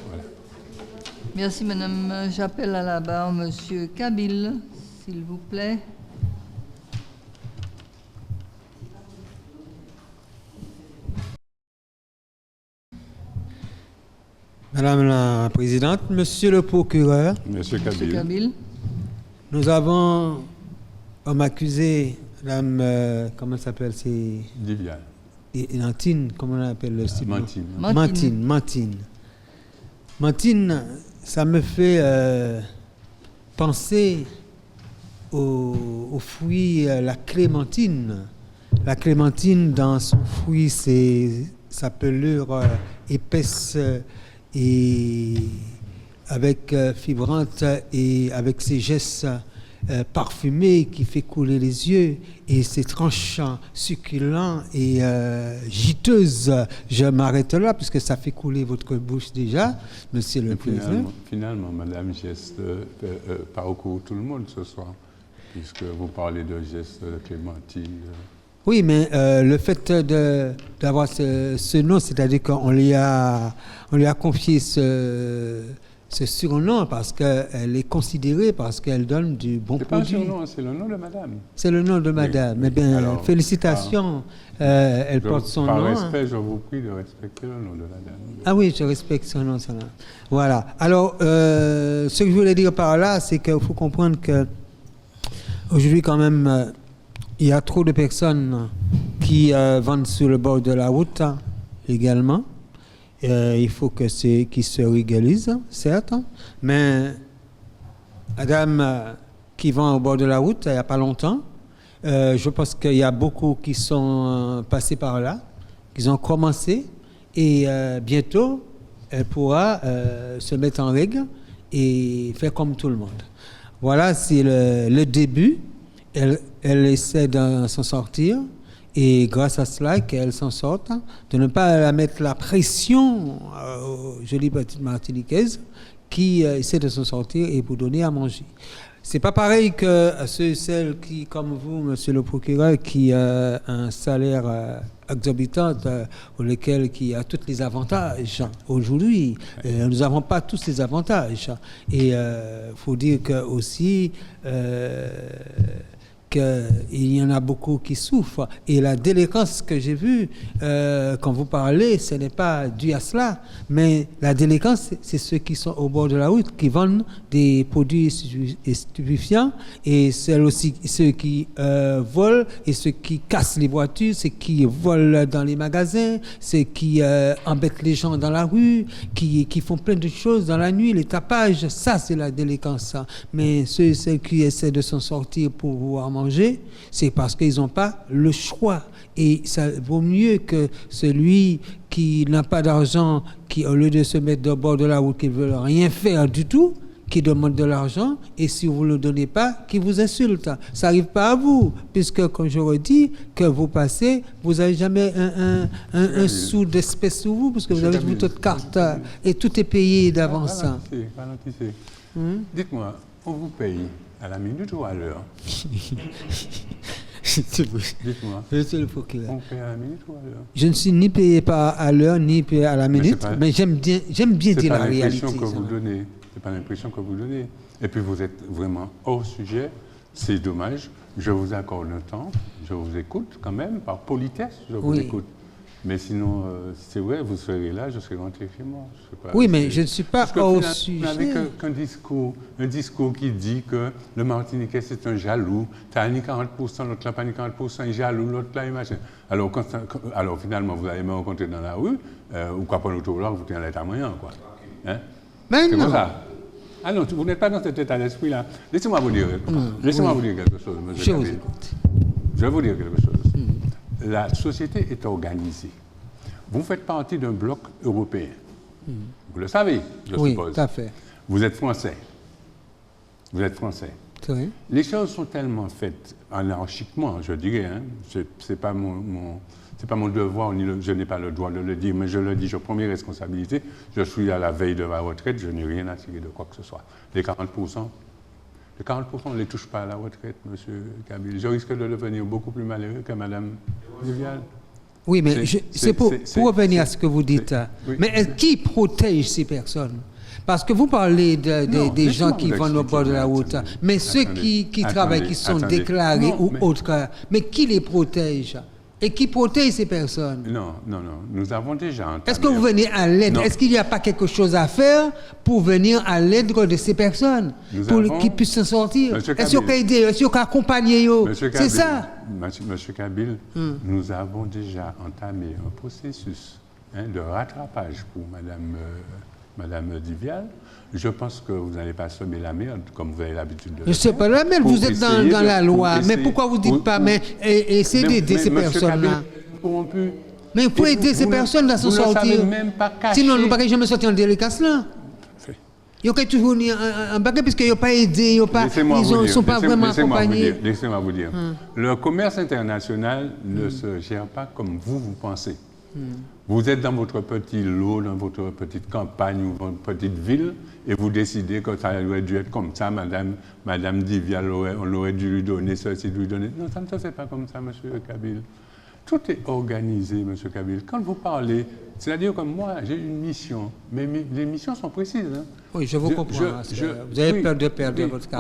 Voilà. Merci, madame. J'appelle à la barre monsieur Kabil, s'il vous plaît. Madame la Présidente, Monsieur le procureur, Monsieur Monsieur Kabyle. Kabyle. nous avons comme accusé Madame, comment elle s'appelle, c'est Divial. Nantine, comment on appelle le site? Mantine. Mantine, ça me fait penser au fruit, la clémentine. La clémentine, dans son fruit, c'est sa pelure épaisse et avec fibrante et avec ses gestes parfumés qui fait couler les yeux et ses tranches succulents et juteuses. Je m'arrête là puisque ça fait couler votre bouche déjà, monsieur le président. Finalement, Madame Geste parcourt tout le monde ce soir, puisque vous parlez de Geste, de Clémentine. Oui, mais le fait d'avoir ce nom, c'est-à-dire qu'on lui a confié ce surnom parce qu'elle est considérée, parce qu'elle donne du bon produit. C'est pas un surnom, c'est le nom de Madame. C'est le nom de Madame. Oui. Eh bien, Alors, félicitations, elle porte son par nom. Par respect, je vous prie de respecter le nom de la dame. Ah oui, je respecte son nom. Voilà. Alors, ce que je voulais dire par là, c'est qu'il faut comprendre qu'aujourd'hui, quand même, il y a trop de personnes qui vendent sur le bord de la route également. Il faut qu'ils se régularisent, certes, mais madame qui vend au bord de la route il n'y a pas longtemps, je pense qu'il y a beaucoup qui sont passés par là, qui ont commencé, et bientôt, elle pourra se mettre en règle et faire comme tout le monde. Voilà, c'est le début. Elle essaie de s'en sortir. Et grâce à cela, qu'elle s'en sorte, de ne pas la mettre la pression aux jolies petites martiniquaises qui essaient de s'en sortir et pour donner à manger. C'est pas pareil que ceux et celles qui, comme vous, monsieur le procureur, qui a un salaire exorbitant pour lequel qui a tous les avantages. Aujourd'hui, nous n'avons pas tous ces avantages. Et il faut dire que aussi qu'il y en a beaucoup qui souffrent. Et la délinquance que j'ai vue, quand vous parlez, ce n'est pas dû à cela, mais la délinquance, c'est ceux qui sont au bord de la route, qui vendent des produits stupéfiants, et c'est aussi ceux qui volent, et ceux qui cassent les voitures, ceux qui volent dans les magasins, ceux qui embêtent les gens dans la rue, qui font plein de choses dans la nuit, les tapages, ça c'est la délinquance. Mais ceux et celles qui essaient de s'en sortir pour pouvoir manger, c'est parce qu'ils n'ont pas le choix. Et ça vaut mieux que celui qui n'a pas d'argent, qui au lieu de se mettre au bord de la route, qui ne veut rien faire du tout, qui demande de l'argent, et si vous ne le donnez pas, qui vous insulte. Ça n'arrive pas à vous, puisque, comme j'aurais dit, que vous passez, vous n'avez jamais un sou d'espèce sur vous, parce que vous avez votre carte, et tout est payé d'avance. Ralentissez. Dites-moi, on vous paye à la minute ou à l'heure? Dites-moi. Monsieur le procureur. On paye à la minute ou à l'heure? Je ne suis ni payé à l'heure, ni payé à la minute, mais j'aime bien dire la réalité. C'est pas l'impression que vous donnez. Et puis vous êtes vraiment hors sujet. C'est dommage. Je vous accorde le temps. Je vous écoute quand même. Par politesse, je vous écoute. Mais sinon, c'est vrai, vous serez là, je serai rentré chez moi. Oui, mais je ne suis pas hors sujet. Vous n'avez qu'un discours qui dit que le Martiniquais, c'est un jaloux. Tu as ni 40%, l'autre n'a pas ni 40%, il est jaloux, l'autre là, il machin. Alors finalement, vous allez me rencontrer dans la rue, ou quoi, pour l'autoroute, vous tenez l'état moyen, quoi. Hein? Mais c'est non. comme ça. Ah non, vous n'êtes pas dans cet état d'esprit-là. Laissez-moi vous dire quelque chose, monsieur Kabyle. Je vais vous dire quelque chose. La société est organisée. Vous faites partie d'un bloc européen. Vous le savez, je suppose. Oui, tout à fait. Vous êtes français. Oui. Les choses sont tellement faites anarchiquement, je dirais. Hein. C'est pas mon devoir, je n'ai pas le droit de le dire, mais je le dis, je prends mes responsabilités. Je suis à la veille de ma retraite, je n'ai rien à tirer de quoi que ce soit. Les 40%, on ne les touche pas à la retraite, monsieur Kabyle. Je risque de devenir beaucoup plus malheureux que madame Viviane. Oui, mais c'est pour revenir à ce que vous dites. Oui. Mais qui protège ces personnes? Parce que vous parlez des gens qui vont au bord de la route, mais ceux qui travaillent, qui sont déclarés ou autres, mais qui les protège? et qui protège ces personnes. Non. Nous avons déjà entamé. Est-ce que vous venez à l'aide? Non. Est-ce qu'il n'y a pas quelque chose à faire pour venir à l'aide de ces personnes, pour qu'ils puissent s'en sortir? Monsieur Est-ce qu'on peut aider? Est-ce qu'on peut accompagner? C'est ça. Monsieur Kabil, nous avons déjà entamé un processus de rattrapage pour Madame Divial. Je pense que vous n'allez pas semer la merde comme vous avez l'habitude de le faire. Je ne sais pas la merde, vous êtes dans la loi. Mais pourquoi vous ne dites pas, mais essayez d'aider ces personnes-là? Mais il faut aider ces personnes à s'en sortir. Sinon, nous ne pouvons pas jamais sortir en délicace là. Il y a toujours un baguette puisqu'ils n'ont pas aidé, ils ne sont pas vraiment accompagnés. Laissez-moi vous dire. Le commerce international ne se gère pas comme vous pensez. Vous êtes dans votre petit lot, dans votre petite campagne ou votre petite ville, et vous décidez que ça aurait dû être comme ça, Madame Divial, on aurait dû lui donner ceci, lui donner. Non, ça ne se fait pas comme ça, Monsieur Kabil. Tout est organisé, Monsieur Kabil. Quand vous parlez, c'est-à-dire comme moi, j'ai une mission, mais les missions sont précises. Hein. Oui, je vous comprends. Vous avez peur de perdre votre 40%.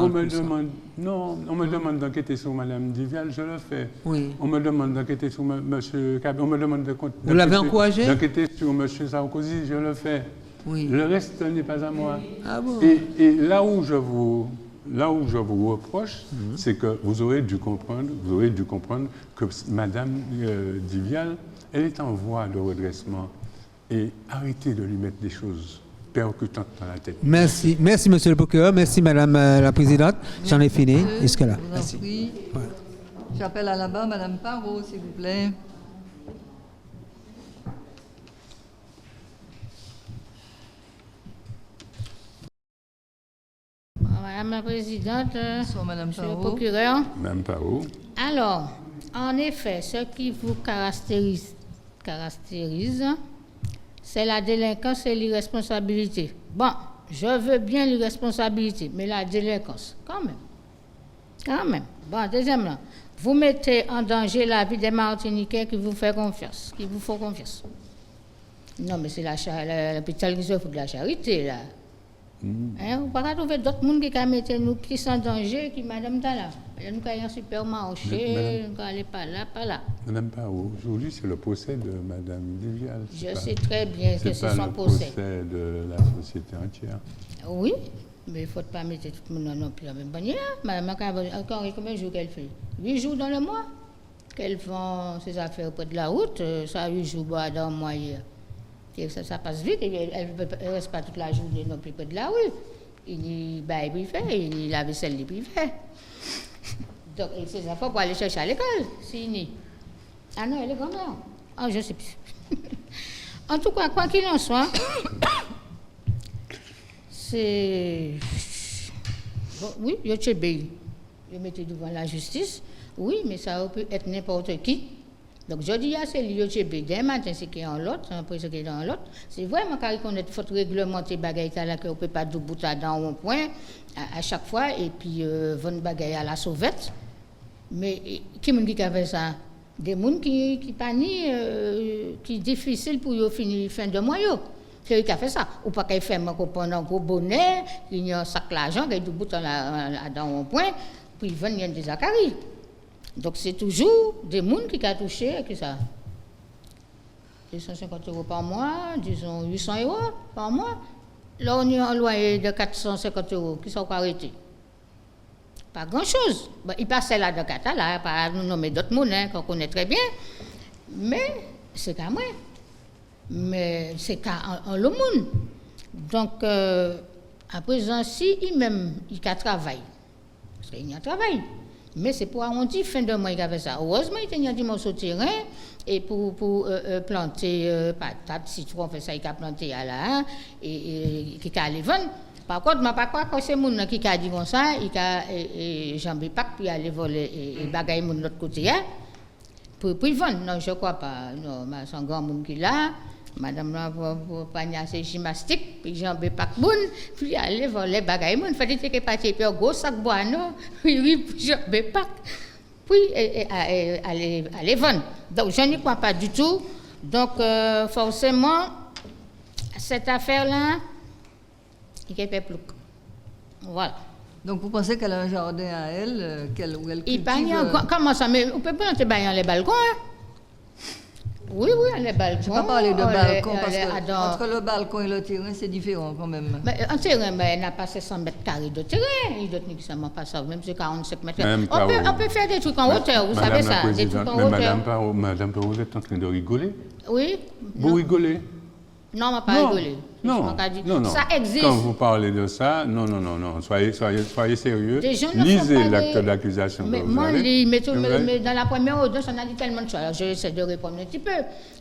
On me demande d'enquêter sur Mme Divial, je le fais. Oui. On me demande d'enquêter sur M. Kabil, on me demande vous l'avez encouragé? D'enquêter sur M. Sarkozy, je le fais. Oui. Le reste n'est pas à moi. Ah bon? Et là où je vous reproche, c'est que vous aurez dû comprendre que Mme Divial, elle est en voie de redressement. Et arrêtez de lui mettre des choses percutantes dans la tête. Merci, Monsieur le procureur. Merci, Madame la Présidente. J'en ai fini. Jusque-là. Merci. Ouais. J'appelle à la barre Madame Parot, s'il vous plaît. Madame la Présidente, Monsieur le procureur. Madame Parot. Alors, en effet, ce qui vous caractérise, c'est la délinquance et l'irresponsabilité. Bon, je veux bien l'irresponsabilité, mais la délinquance, quand même. Bon, deuxièmement, vous mettez en danger la vie des Martiniquais qui vous font confiance. Non, mais c'est l'hôpital qui se fout de la charité, là. Hein, vous ne pouvez pas trouver d'autres personnes qui sont en danger, qui Madame Tala. Nous allons au supermarché, nous allons pas là. Madame Parot, aujourd'hui c'est le procès de Madame Divial. Je sais très bien que c'est son procès. C'est le procès de la société entière. Oui, mais il ne faut pas mettre tout le monde non plus à la même manière. Madame, combien de jours qu'elle fait? 8 jours dans le mois qu'elle vend ses affaires près de la route. Ça, 8 jours dans le mois hier. Ça passe vite, elle ne reste pas toute la journée non plus près de la rue. Il baille privé, il la vaisselle privée. Donc, ses enfants pour aller chercher à l'école, c'est Ah non, elle est grand-mère. Ah, je ne sais plus. En tout cas, quoi qu'il en soit, c'est... Bon, oui, je suis obéi. Je mettais devant la justice. Oui, mais ça peut être n'importe qui. Donc, je dis à celui qui est demain matin, c'est qui est en l'autre, après ce qui est dans l'autre. C'est vraiment qu'on faut réglementer les bagailles là, qu'on ne peut pas double dans un point à chaque fois, et puis vendre bagaille à la sauvette. Mais qui a fait ça? Des gens qui panient, qui est difficile pour eux finir fin de mois. C'est eux qui a fait ça. Ou pas qu'ils font pendant un gros bonnet, il y a un sac d'argent, qui est double dans un point, puis ils vendent des acaries. Donc, c'est toujours des gens qui ont touché avec ça. 250 € par mois, disons 800 € par mois. Là, on est en loyer de 450 € qui sont arrêtés. Pas grand-chose. Bon, ils passaient là de Qatar, là, pas nous nommer d'autres monnaies qu'on connaît très bien. Mais c'est qu'à moi. Mais c'est qu'à le monde. Donc, à présent, si il-même, il travaille, parce qu'il y a un travail. Mais c'est pour arrondir fin de mois qu'il a fait ça. Heureusement, il y a des morceaux de terrain et pour planter patates, citron, fait ça, il a planté là, et qui a les vendre. Par contre, je ne sais pas quoi que c'est moun qui a dit comme ça, il a jambé pack puis aller voler et bagaille moun de l'autre côté pour y vendre. Non, je ne crois pas. Non, c'est un grand monde qui l'a. Madame là pour pagnasse gymnastique puis jambé pack moun puis aller voler bagaille moun fallait que partir puis gros sac bois non oui jambé pack puis aller vendre. Donc je n'y crois pas du tout. Donc forcément cette affaire là il est plus. Voilà. Donc vous pensez qu'elle a un jardin à elle, où elle cultive... Comment ça? Mais on peut planter dans les balcons, hein? Oui, les balcons. Je ne vais pas parler de balcon parce que entre entre le balcon et le terrain, c'est différent quand même. Mais un terrain, il n'a pas 700 mètres carrés de terrain. Il doit nécessairement pas ça, même si c'est 45 mètres. On peut faire des trucs en hauteur, vous savez ça. Des trucs en hauteur. Madame Perrault, vous êtes en train de rigoler? Oui. Vous rigolez? Non, on ne va pas rigoler. Non. Ça existe. Quand vous parlez de ça, non. Soyez sérieux. Lisez l'acte d'accusation. Mais moi, mais dans la première audience, on a dit tellement de choses. Alors, j'essaie de répondre un petit peu.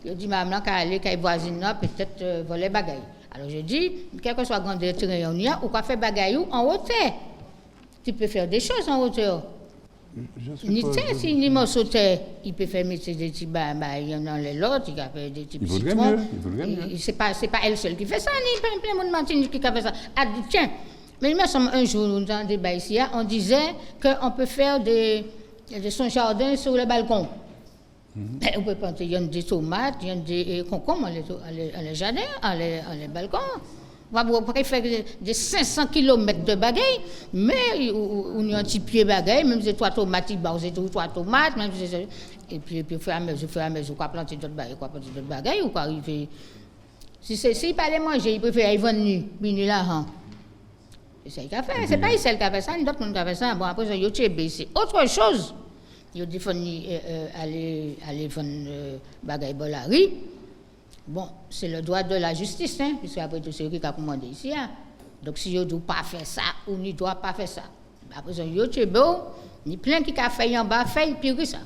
Je dis, maman, qu'elle aller, qu'elle voisine, peut-être voler bagaille. Alors, je dis, quel que soit le grand terrain, on y a, ou quoi faire bagaille en hauteur. Tu peux faire des choses en hauteur. Si ni m'en sautait, il peut faire mettre des petits il y en a l'autre, il peut faire des petits citrons. C'est pas elle seule qui fait ça, ni plein de monde Martinique qui fait ça. Ah, tiens, mais il me semble un jour, dans un débat ici, on disait qu'on peut faire de son jardin sur le balcon. On peut planter, il y a des tomates, il y a des concombres dans les jardins, dans les balcons. On pourrait faire des 500 km de bagaille, mais on y a un petit pied bagaille, même si c'est 3 tomates, c'est 3 tomates, même si c'est... Et puis, au fur et à mesure, quoi planter d'autres bagailles, ou quoi arriver... S'il parlait manger, il préfère y vendre nu, puis là, hein. C'est ça qu'il a fait, c'est pas celle qui a fait ça, ni d'autres qui a fait ça. Bon, après, il y a c'est autre chose. Il y a des fois, aller vendre bagaille bolari. Bon, c'est le droit de la justice, hein, puisque après tout, c'est lui qui a commandé ici. Hein. Donc, si on ne doit pas faire ça, ou ne doit pas faire ça. Après, il y a beau, il y a plein qui ont fait en bas, fait, puis que ça.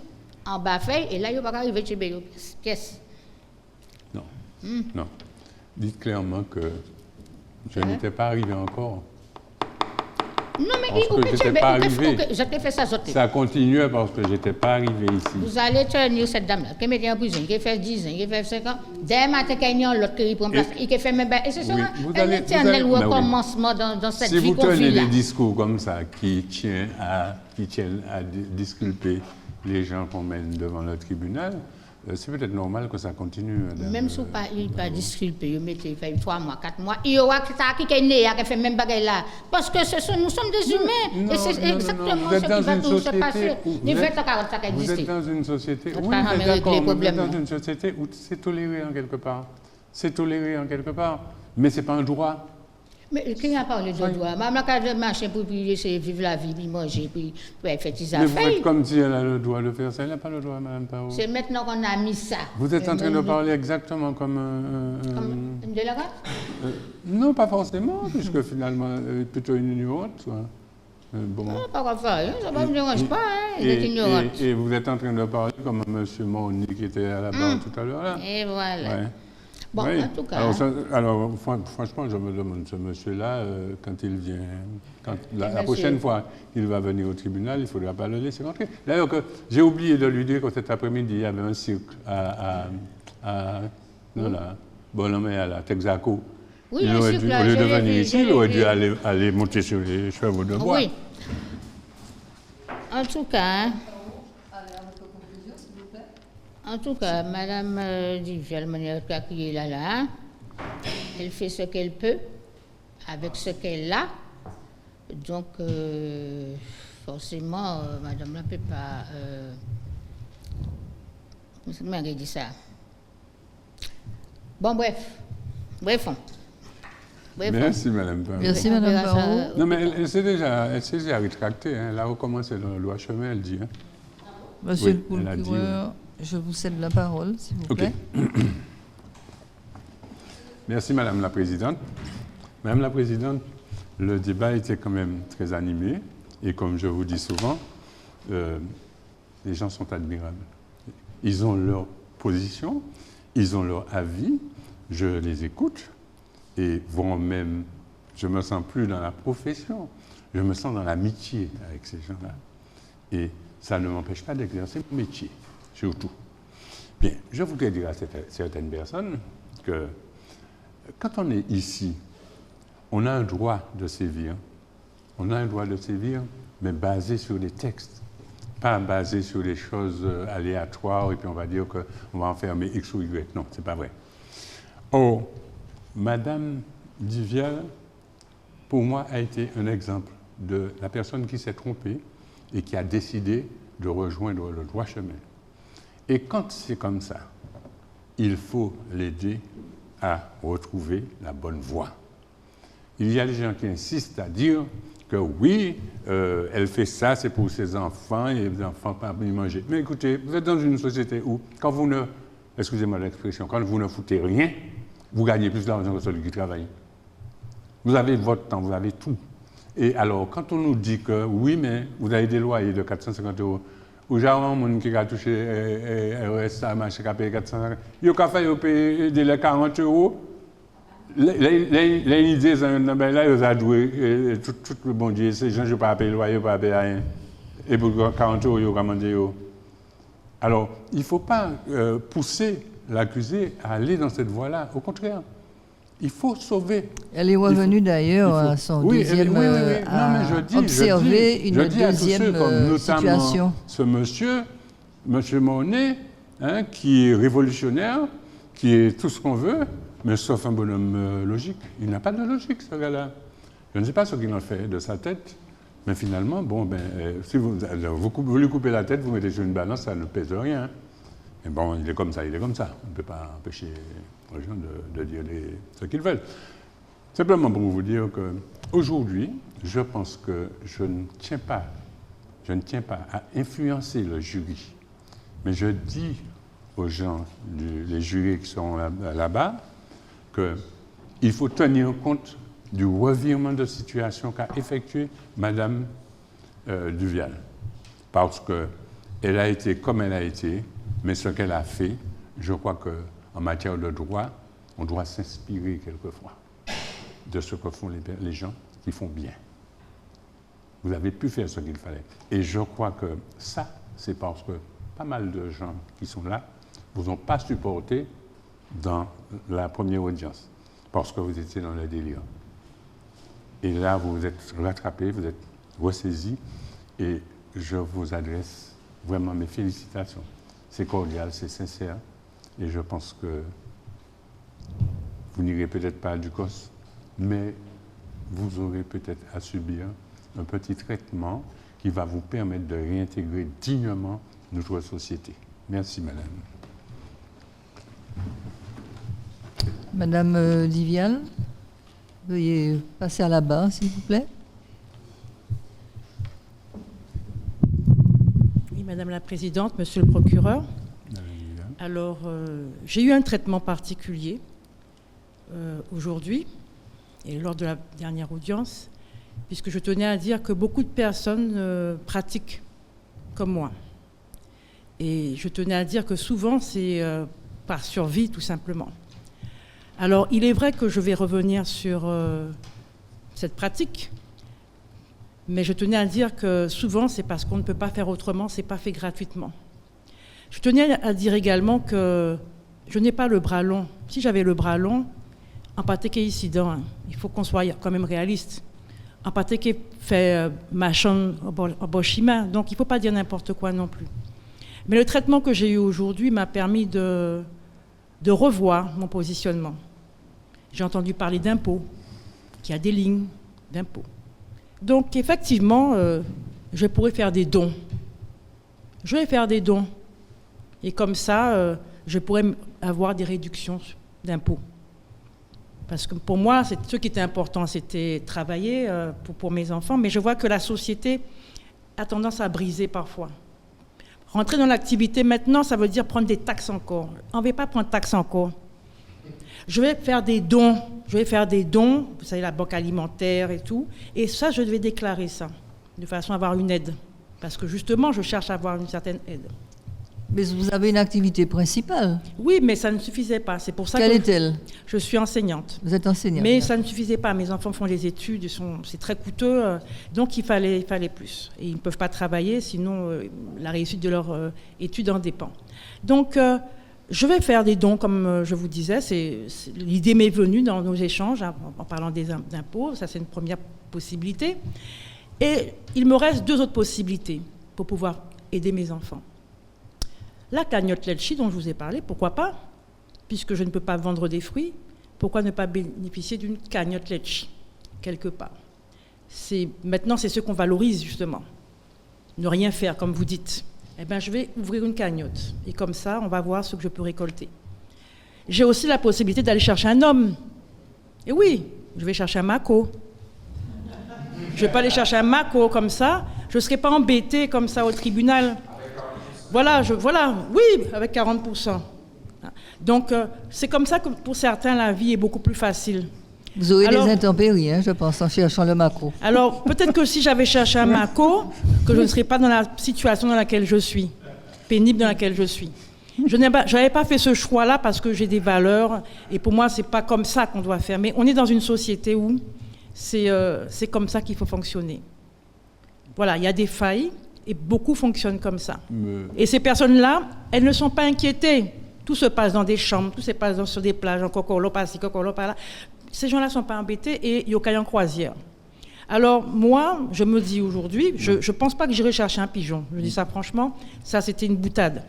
En bas, fait, et là, il n'y a pas arrivé chez Béo. Qu'est-ce? Non. Dites clairement que je n'étais pas arrivé encore. Non, mais je n'étais pas arrivé. Je t'ai fait ça, ça continuait parce que je n'étais pas arrivé ici. Vous allez tenir cette dame-là, qui met en prison, qui fait 10 ans, qui fait 5 ans. Dès matin, il y a l'autre qui prend place, et qui fait même... Et c'est ça, un éternel recommencement dans cette vie qu'on vit là. Si vous tenez des discours comme ça qui tiennent à disculper les gens qu'on mène devant le tribunal, c'est peut-être normal que ça continue. Même si il pas disculpé, il mettez 3 mois, 4 mois, il y aura qui est né, qui fait même bagaille là. Parce que nous sommes des humains. Et c'est exactement ce qui va tout se passer. Les 20 ans, 40 ans qui existent. Vous êtes dans une société, vous êtes dans une société où c'est toléré en quelque part. C'est toléré en quelque part, mais ce n'est pas un droit. Mais qui a parlé de droit? Maman a de marcher pour vivre la vie, puis manger, puis faire ses affaires. Mais vous faites comme si elle a le droit de faire ça. Elle n'a pas le droit, Mme Perrault. C'est maintenant qu'on a mis ça. Vous êtes en train de parler exactement comme une déléguée? Non, pas forcément, puisque finalement, plutôt une ignorante. Bon. Non, pas grave, ça ne me dérange pas, hein, d'être ignorante. Et vous êtes en train de parler comme M. Moni qui était à la barre tout à l'heure. Là. Et voilà. Ouais. Bon, oui. En tout cas. Alors, franchement, je me demande, ce monsieur-là, quand il vient, la prochaine fois qu'il va venir au tribunal, il ne faudra pas le laisser rentrer. D'ailleurs, j'ai oublié de lui dire que cet après-midi, il y avait un cirque à Texaco. Oui, il aurait dû, au lieu de venir ici, il aurait dû aller monter sur les chevaux de bois. Oui. En tout cas. En tout cas, Madame Diviel, qui est là, elle fait ce qu'elle peut avec ce qu'elle a. Donc, forcément, Madame ne peut pas... Comment elle dit ça? Bon, bref. Merci, Madame Perrault. Merci, Madame Perrault. Non, mais elle s'est déjà rétractée. Hein. Elle a recommencé dans le loi chemin, elle dit. Hein. Monsieur le procureur... Je vous cède la parole, s'il vous plaît. Merci, Madame la Présidente. Madame la Présidente, le débat était quand même très animé. Et comme je vous dis souvent, les gens sont admirables. Ils ont leur position, ils ont leur avis, je les écoute. Et même, je ne me sens plus dans la profession, je me sens dans l'amitié avec ces gens-là. Et ça ne m'empêche pas d'exercer mon métier. Surtout. Bien, je voudrais dire à certaines personnes que quand on est ici, on a un droit de sévir. On a un droit de sévir, mais basé sur des textes, pas basé sur des choses aléatoires et puis on va dire qu'on va enfermer X ou Y. Non, c'est pas vrai. Or, Madame Diviel, pour moi, a été un exemple de la personne qui s'est trompée et qui a décidé de rejoindre le droit chemin. Et quand c'est comme ça, il faut l'aider à retrouver la bonne voie. Il y a des gens qui insistent à dire que oui, elle fait ça, c'est pour ses enfants, et les enfants ne peuvent pas y manger. Mais écoutez, vous êtes dans une société où, quand vous ne, excusez-moi l'expression, quand vous ne foutez rien, vous gagnez plus d'argent que celui qui travaille. Vous avez votre temps, vous avez tout. Et alors, quand on nous dit que oui, mais vous avez des loyers de 450 €, ou j'ai un monde qui a touché RSA, machin, qui a payé 450 €, il a fait payer les 40 €. Les idées, là, ils ont joué, tout le bon Dieu, ces gens, je ne peux pas payer le loyer, je ne peux pas payer rien. Et pour 40 €, ils ont commandé. Alors, il ne faut pas pousser l'accusé à aller dans cette voie-là. Au contraire, il faut sauver. Elle est revenue d'ailleurs à son deuxième, observer une deuxième situation. Ce monsieur Monet, hein, qui est révolutionnaire, qui est tout ce qu'on veut, mais sauf un bonhomme logique. Il n'a pas de logique, ce gars-là. Je ne sais pas ce qu'il en fait de sa tête, mais finalement, bon, si vous lui coupez la tête, vous mettez sur une balance, ça ne pèse rien. Mais bon, il est comme ça, il est comme ça. On ne peut pas empêcher les gens de dire ce qu'ils veulent. Simplement pour vous dire qu'aujourd'hui, je pense que je ne tiens pas à influencer le jury, mais je dis aux gens, les jurés qui sont là-bas, qu'il faut tenir compte du revirement de situation qu'a effectué Madame Duvial. Parce qu'elle a été comme elle a été, mais ce qu'elle a fait, je crois qu'en matière de droit, on doit s'inspirer quelquefois de ce que font les gens qui font bien. Vous avez pu faire ce qu'il fallait. Et je crois que ça, c'est parce que pas mal de gens qui sont là vous ont pas supporté dans la première audience, parce que vous étiez dans le délire. Et là, vous vous êtes rattrapés, vous êtes ressaisis, et je vous adresse vraiment mes félicitations. C'est cordial, c'est sincère, et je pense que vous n'irez peut-être pas à Ducos, mais vous aurez peut-être à subir un petit traitement qui va vous permettre de réintégrer dignement notre société. Merci, madame. Madame Divial, veuillez passer à la barre, s'il vous plaît. Oui, Madame la Présidente, Monsieur le Procureur. Alors, j'ai eu un traitement particulier aujourd'hui et lors de la dernière audience, puisque je tenais à dire que beaucoup de personnes pratiquent comme moi. Et je tenais à dire que souvent, c'est par survie, tout simplement. Alors, il est vrai que je vais revenir sur cette pratique, mais je tenais à dire que souvent, c'est parce qu'on ne peut pas faire autrement, c'est pas fait gratuitement. Je tenais à dire également que je n'ai pas le bras long. Si j'avais le bras long, en pâté ici dedans, il faut qu'on soit quand même réaliste. En pâté qui fait machin au bochima, donc il ne faut pas dire n'importe quoi non plus. Mais le traitement que j'ai eu aujourd'hui m'a permis de revoir mon positionnement. J'ai entendu parler d'impôts, qu'il y a des lignes d'impôts. Donc effectivement, je pourrais faire des dons. Je vais faire des dons. Et comme ça, je pourrais avoir des réductions d'impôts. Parce que pour moi, ce qui était important, c'était travailler pour mes enfants. Mais je vois que la société a tendance à briser parfois. Rentrer dans l'activité maintenant, ça veut dire prendre des taxes encore. On ne va pas prendre taxes encore. Je vais faire des dons. Je vais faire des dons, vous savez, la banque alimentaire et tout. Et ça, je devais déclarer ça, de façon à avoir une aide. Parce que justement, je cherche à avoir une certaine aide. Mais vous avez une activité principale. Oui, mais ça ne suffisait pas. C'est pour ça Quelle est-elle? Je suis enseignante. Vous êtes enseignante. Mais ça ne suffisait pas. Mes enfants font des études, c'est très coûteux. Donc il fallait plus. Et ils ne peuvent pas travailler, sinon la réussite de leur étude en dépend. Donc je vais faire des dons, comme je vous disais. L'idée m'est venue dans nos échanges, en parlant des impôts. Ça, c'est une première possibilité. Et il me reste 2 autres possibilités pour pouvoir aider mes enfants. La cagnotte Letchi dont je vous ai parlé, pourquoi pas? Puisque je ne peux pas vendre des fruits, pourquoi ne pas bénéficier d'une cagnotte Letchi, quelque part? Maintenant, c'est ce qu'on valorise, justement. Ne rien faire, comme vous dites. Eh bien, je vais ouvrir une cagnotte. Et comme ça, on va voir ce que je peux récolter. j'ai aussi la possibilité d'aller chercher un homme. Et oui, je vais chercher un maco. Je ne vais pas aller chercher un maco comme ça. Je ne serai pas embêtée comme ça au tribunal. Voilà, oui, avec 40%. Donc, c'est comme ça que pour certains, la vie est beaucoup plus facile. Vous aurez des intempéries, hein, je pense, en cherchant le maco. Alors, peut-être que si j'avais cherché un maco, que je ne serais pas dans la situation dans laquelle je suis, pénible dans laquelle je suis. Je n'avais pas fait ce choix-là parce que j'ai des valeurs, et pour moi, ce n'est pas comme ça qu'on doit faire. Mais on est dans une société où c'est comme ça qu'il faut fonctionner. Voilà, il y a des failles, et beaucoup fonctionnent comme ça. Et ces personnes-là, elles ne sont pas inquiétées. Tout se passe dans des chambres, tout se passe sur des plages, en cocolo, par-ci, cocolo, par-là. Ces gens-là ne sont pas embêtés et yokai en croisière. Alors, moi, je me dis aujourd'hui, je ne pense pas que j'irai chercher un pigeon. Je dis ça franchement, ça c'était une boutade.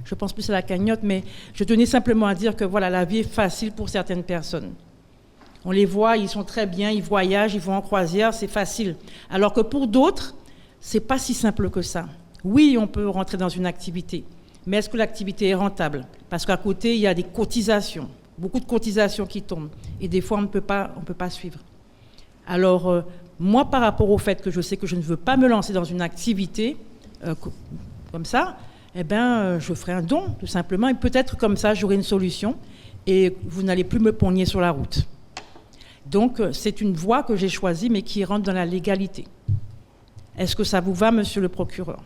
Je pense plus à la cagnotte, mais je tenais simplement à dire que voilà, la vie est facile pour certaines personnes. On les voit, ils sont très bien, ils voyagent, ils vont en croisière, c'est facile. Alors que pour d'autres, c'est pas si simple que ça. Oui, on peut rentrer dans une activité, mais est-ce que l'activité est rentable? Parce qu'à côté, il y a des cotisations, beaucoup de cotisations qui tombent, et des fois, on ne peut pas suivre. Alors, moi, par rapport au fait que je sais que je ne veux pas me lancer dans une activité comme ça, eh ben, je ferai un don, tout simplement, et peut-être comme ça, j'aurai une solution, et vous n'allez plus me pogner sur la route. Donc, c'est une voie que j'ai choisie, mais qui rentre dans la légalité. Est-ce que ça vous va, monsieur le procureur?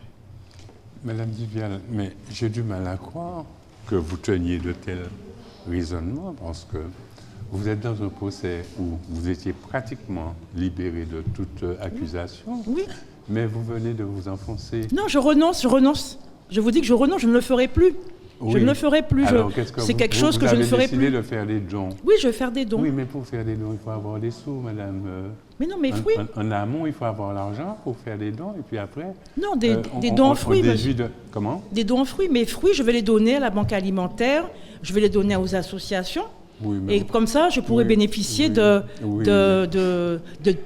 Madame Divial, mais j'ai du mal à croire que vous teniez de tels raisonnements, parce que vous êtes dans un procès où vous étiez pratiquement libéré de toute accusation, oui. Mais vous venez de vous enfoncer. Non, je renonce. Je vous dis que je renonce, je ne le ferai plus. Oui. Je ne le ferai plus. C'est quelque chose que je ne ferai plus. Vous avez décidé de faire des dons. Oui, je vais faire des dons. Oui, mais pour faire des dons, il faut avoir des sous, madame. Mais non, mais fruits. En amont, il faut avoir l'argent pour faire des dons, et puis après... Non, des dons en fruits. Comment? Des dons en fruits. Mes fruits, je vais les donner à la banque alimentaire, je vais les donner aux associations. Oui, et comme ça, je pourrais bénéficier de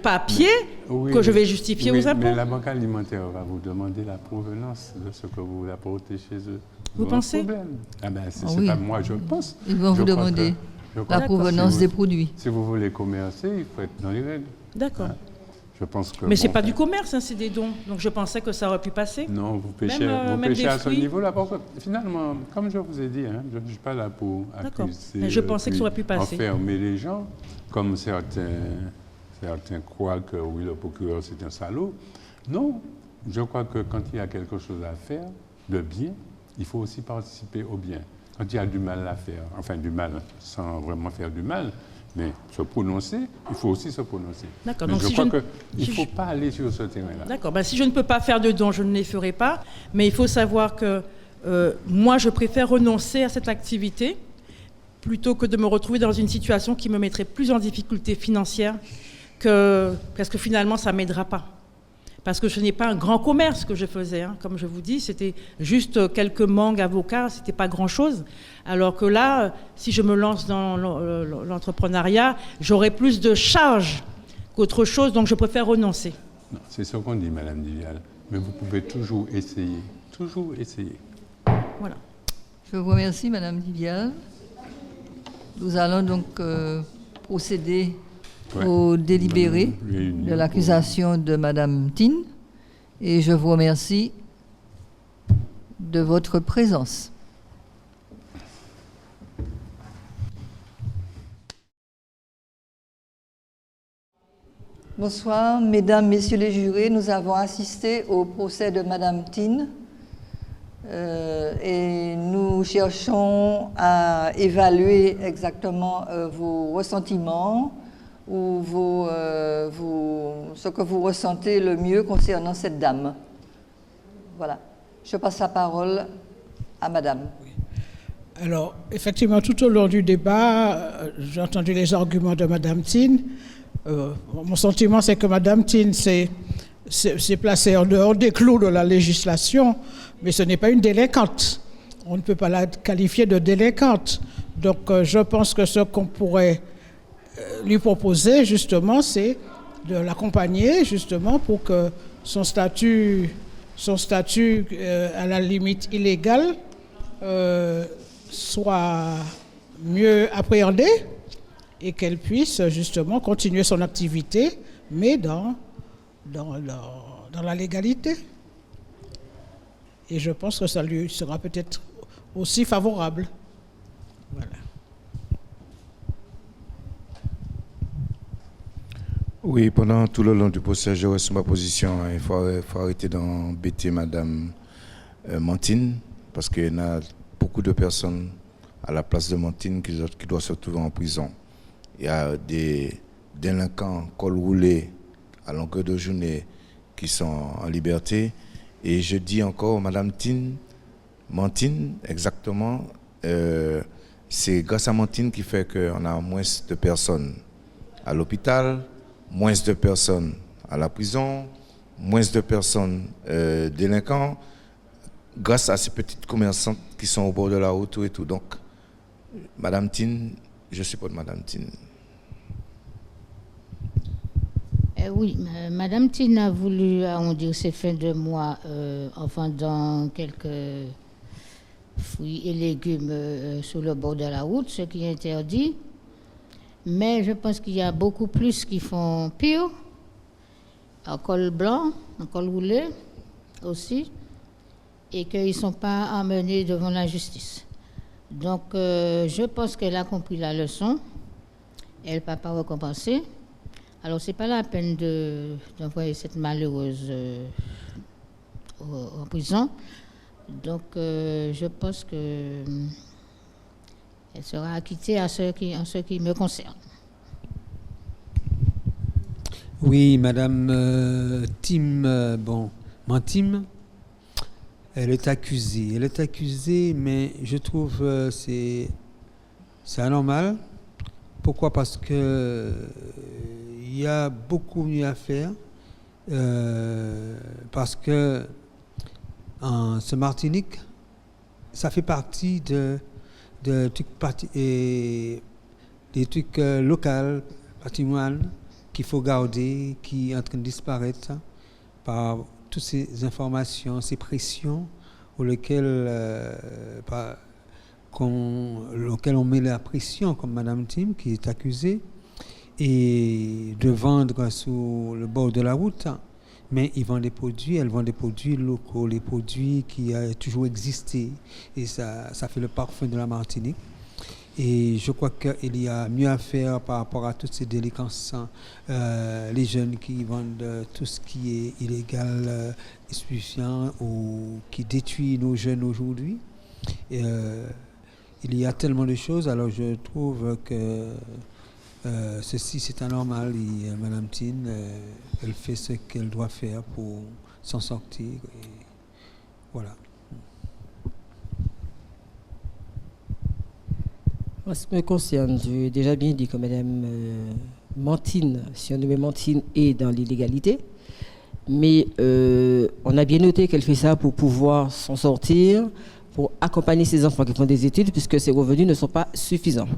papiers que je vais justifier aux impôts. Mais la banque alimentaire va vous demander la provenance de ce que vous apportez chez eux. Vous pensez? Ah ben, c'est pas moi, je pense. Ils vont vous demander la provenance des produits. Si vous voulez commercer, il faut être dans les règles. D'accord. Hein? Je pense que... Mais c'est pas du commerce, hein, c'est des dons. Donc je pensais que ça aurait pu passer. Non, vous pêchez à ce niveau-là. Parce que finalement, comme je vous ai dit, hein, je ne suis pas là pour accuser, je pensais que ça aurait pu passer. Enfermer les gens, comme certains croient que oui, le procureur c'est un salaud. Non, je crois que quand il y a quelque chose à faire de bien, il faut aussi participer au bien. Quand il y a du mal à faire, enfin du mal sans vraiment faire du mal, mais se prononcer, il faut aussi se prononcer. D'accord. Donc je crois qu'il ne faut pas aller sur ce terrain-là. D'accord. Ben, si je ne peux pas faire de dons, je ne les ferai pas. Mais il faut savoir que moi, je préfère renoncer à cette activité plutôt que de me retrouver dans une situation qui me mettrait plus en difficulté financière parce que finalement, ça ne m'aidera pas. Parce que ce n'est pas un grand commerce que je faisais, hein. Comme je vous dis, c'était juste quelques mangues avocats, ce n'était pas grand-chose. Alors que là, si je me lance dans l'entrepreneuriat, j'aurai plus de charges qu'autre chose, donc je préfère renoncer. Non, c'est ce qu'on dit, Madame Divial. Mais vous pouvez toujours essayer. Toujours essayer. Voilà. Je vous remercie, Madame Divial. Nous allons donc procéder au délibéré de l'accusation de Madame Tin, et je vous remercie de votre présence. Bonsoir, Mesdames, Messieurs les jurés. Nous avons assisté au procès de Madame Tin et nous cherchons à évaluer exactement vos ressentiments ou ce que vous ressentez le mieux concernant cette dame. Voilà. Je passe la parole à Madame. Oui. Alors, effectivement, tout au long du débat, j'ai entendu les arguments de Madame Tin. Mon sentiment, c'est que Madame Tin s'est placée en dehors des clous de la législation, mais ce n'est pas une délinquante. On ne peut pas la qualifier de délinquante. Donc, je pense que ce qu'on pourrait lui proposer, justement, c'est de l'accompagner, justement, pour que son statut à la limite illégale, soit mieux appréhender et qu'elle puisse justement continuer son activité, mais dans la légalité. Et je pense que ça lui sera peut-être aussi favorable. Voilà. Oui, pendant tout le long du procès, j'ai reçu ma position. Il faut arrêter d'embêter Madame Mantine, parce qu'il y a beaucoup de personnes à la place de Mantine qui doivent se retrouver en prison. Il y a des délinquants col roulé à longueur de journée qui sont en liberté. Et je dis encore, Madame Mantine, exactement, c'est grâce à Mantine qui fait qu'on a moins de personnes à l'hôpital, moins de personnes à la prison, moins de personnes délinquants, grâce à ces petites commerçantes qui sont au bord de la route et tout. Donc, Madame Tine, je supporte Madame Tine. Oui, Madame Tine a voulu arrondir ses fins de mois en vendant quelques fruits et légumes sur le bord de la route, ce qui est interdit. Mais je pense qu'il y a beaucoup plus qui font pire, en col blanc, en col roulé aussi, et qu'ils ne sont pas amenés devant la justice. Donc, je pense qu'elle a compris la leçon. Elle ne va pas recompenser. Alors, ce n'est pas la peine d'envoyer cette malheureuse en prison. Donc, je pense que elle sera acquittée en ce qui me concerne. Oui, Madame Mantine, elle est accusée. Elle est accusée, mais je trouve c'est anormal. Pourquoi? Parce que il y a beaucoup mieux à faire. Parce que en Martinique, ça fait partie des trucs locaux, patrimoine, qu'il faut garder, qui est en train de disparaître par toutes ces informations, ces pressions auxquelles on met la pression, comme Madame Tim, qui est accusée, et de vendre sur le bord de la route. Mais ils vendent des produits, elles vendent des produits locaux, les produits qui ont toujours existé. Et ça fait le parfum de la Martinique. Et je crois qu'il y a mieux à faire par rapport à toutes ces délinquances. Les jeunes qui vendent tout ce qui est illégal, stupéfiant, ou qui détruit nos jeunes aujourd'hui. Il y a tellement de choses, alors je trouve que ceci c'est anormal. Et Madame Tine, elle fait ce qu'elle doit faire pour s'en sortir. Et voilà. En ce qui me concerne, j'ai déjà bien dit que Mme Mantine, si on nomme Mantine, est dans l'illégalité. Mais on a bien noté qu'elle fait ça pour pouvoir s'en sortir, pour accompagner ses enfants qui font des études, puisque ses revenus ne sont pas suffisants.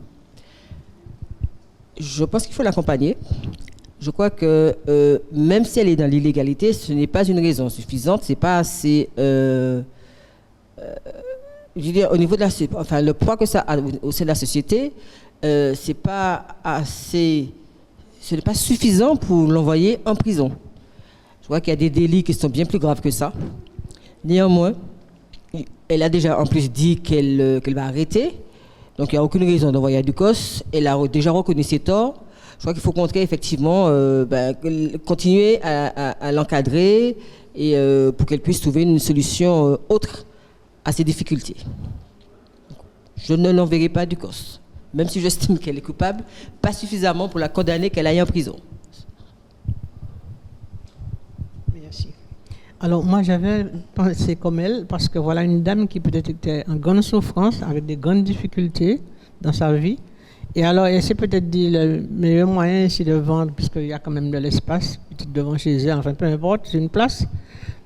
Je pense qu'il faut l'accompagner. Je crois que même si elle est dans l'illégalité, ce n'est pas une raison suffisante, c'est pas assez... je veux dire, au niveau de le poids que ça a au sein de la société, c'est pas assez, ce n'est pas suffisant pour l'envoyer en prison. Je crois qu'il y a des délits qui sont bien plus graves que ça. Néanmoins, elle a déjà en plus dit qu'elle va arrêter, donc il n'y a aucune raison d'envoyer à Ducos. Elle a déjà reconnu ses torts. Je crois qu'il faut contrer effectivement, continuer à l'encadrer et pour qu'elle puisse trouver une solution autre à ces difficultés. Je ne l'enverrai pas du COS, même si j'estime qu'elle est coupable, pas suffisamment pour la condamner qu'elle aille en prison. Merci. Alors moi j'avais pensé comme elle, parce que voilà une dame qui peut-être était en grande souffrance, avec des grandes difficultés dans sa vie, et alors elle s'est peut-être dit le meilleur moyen c'est de vendre, puisqu'il y a quand même de l'espace, peut-être devant chez elle, enfin peu importe, c'est une place.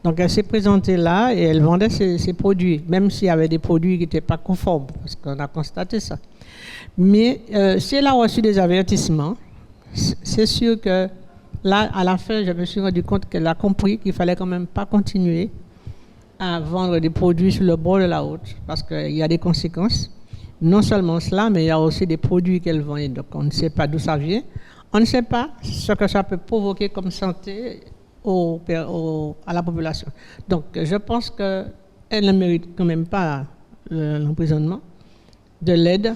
Donc elle s'est présentée là et elle vendait ses produits, même s'il y avait des produits qui n'étaient pas conformes, parce qu'on a constaté ça. Mais si elle a reçu des avertissements, c'est sûr que là, à la fin, je me suis rendu compte qu'elle a compris qu'il ne fallait quand même pas continuer à vendre des produits sur le bord de la route, parce qu'il y a des conséquences. non seulement cela, mais il y a aussi des produits qu'elle vend. Et donc, on ne sait pas d'où ça vient. On ne sait pas ce que ça peut provoquer comme santé à la population. Donc, je pense qu'elle ne mérite quand même pas l'emprisonnement, de l'aide,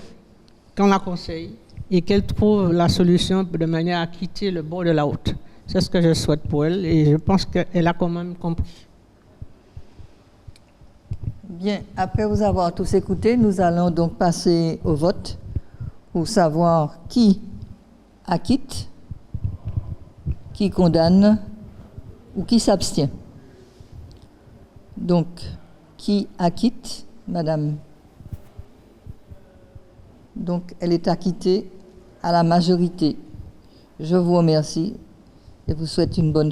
qu'on la conseille et qu'elle trouve la solution de manière à quitter le bord de la route. C'est ce que je souhaite pour elle et je pense qu'elle a quand même compris. Bien, après vous avoir tous écoutés, nous allons donc passer au vote pour savoir qui acquitte, qui condamne ou qui s'abstient. Donc, qui acquitte, madame? Donc, elle est acquittée à la majorité. Je vous remercie et vous souhaite une bonne fête.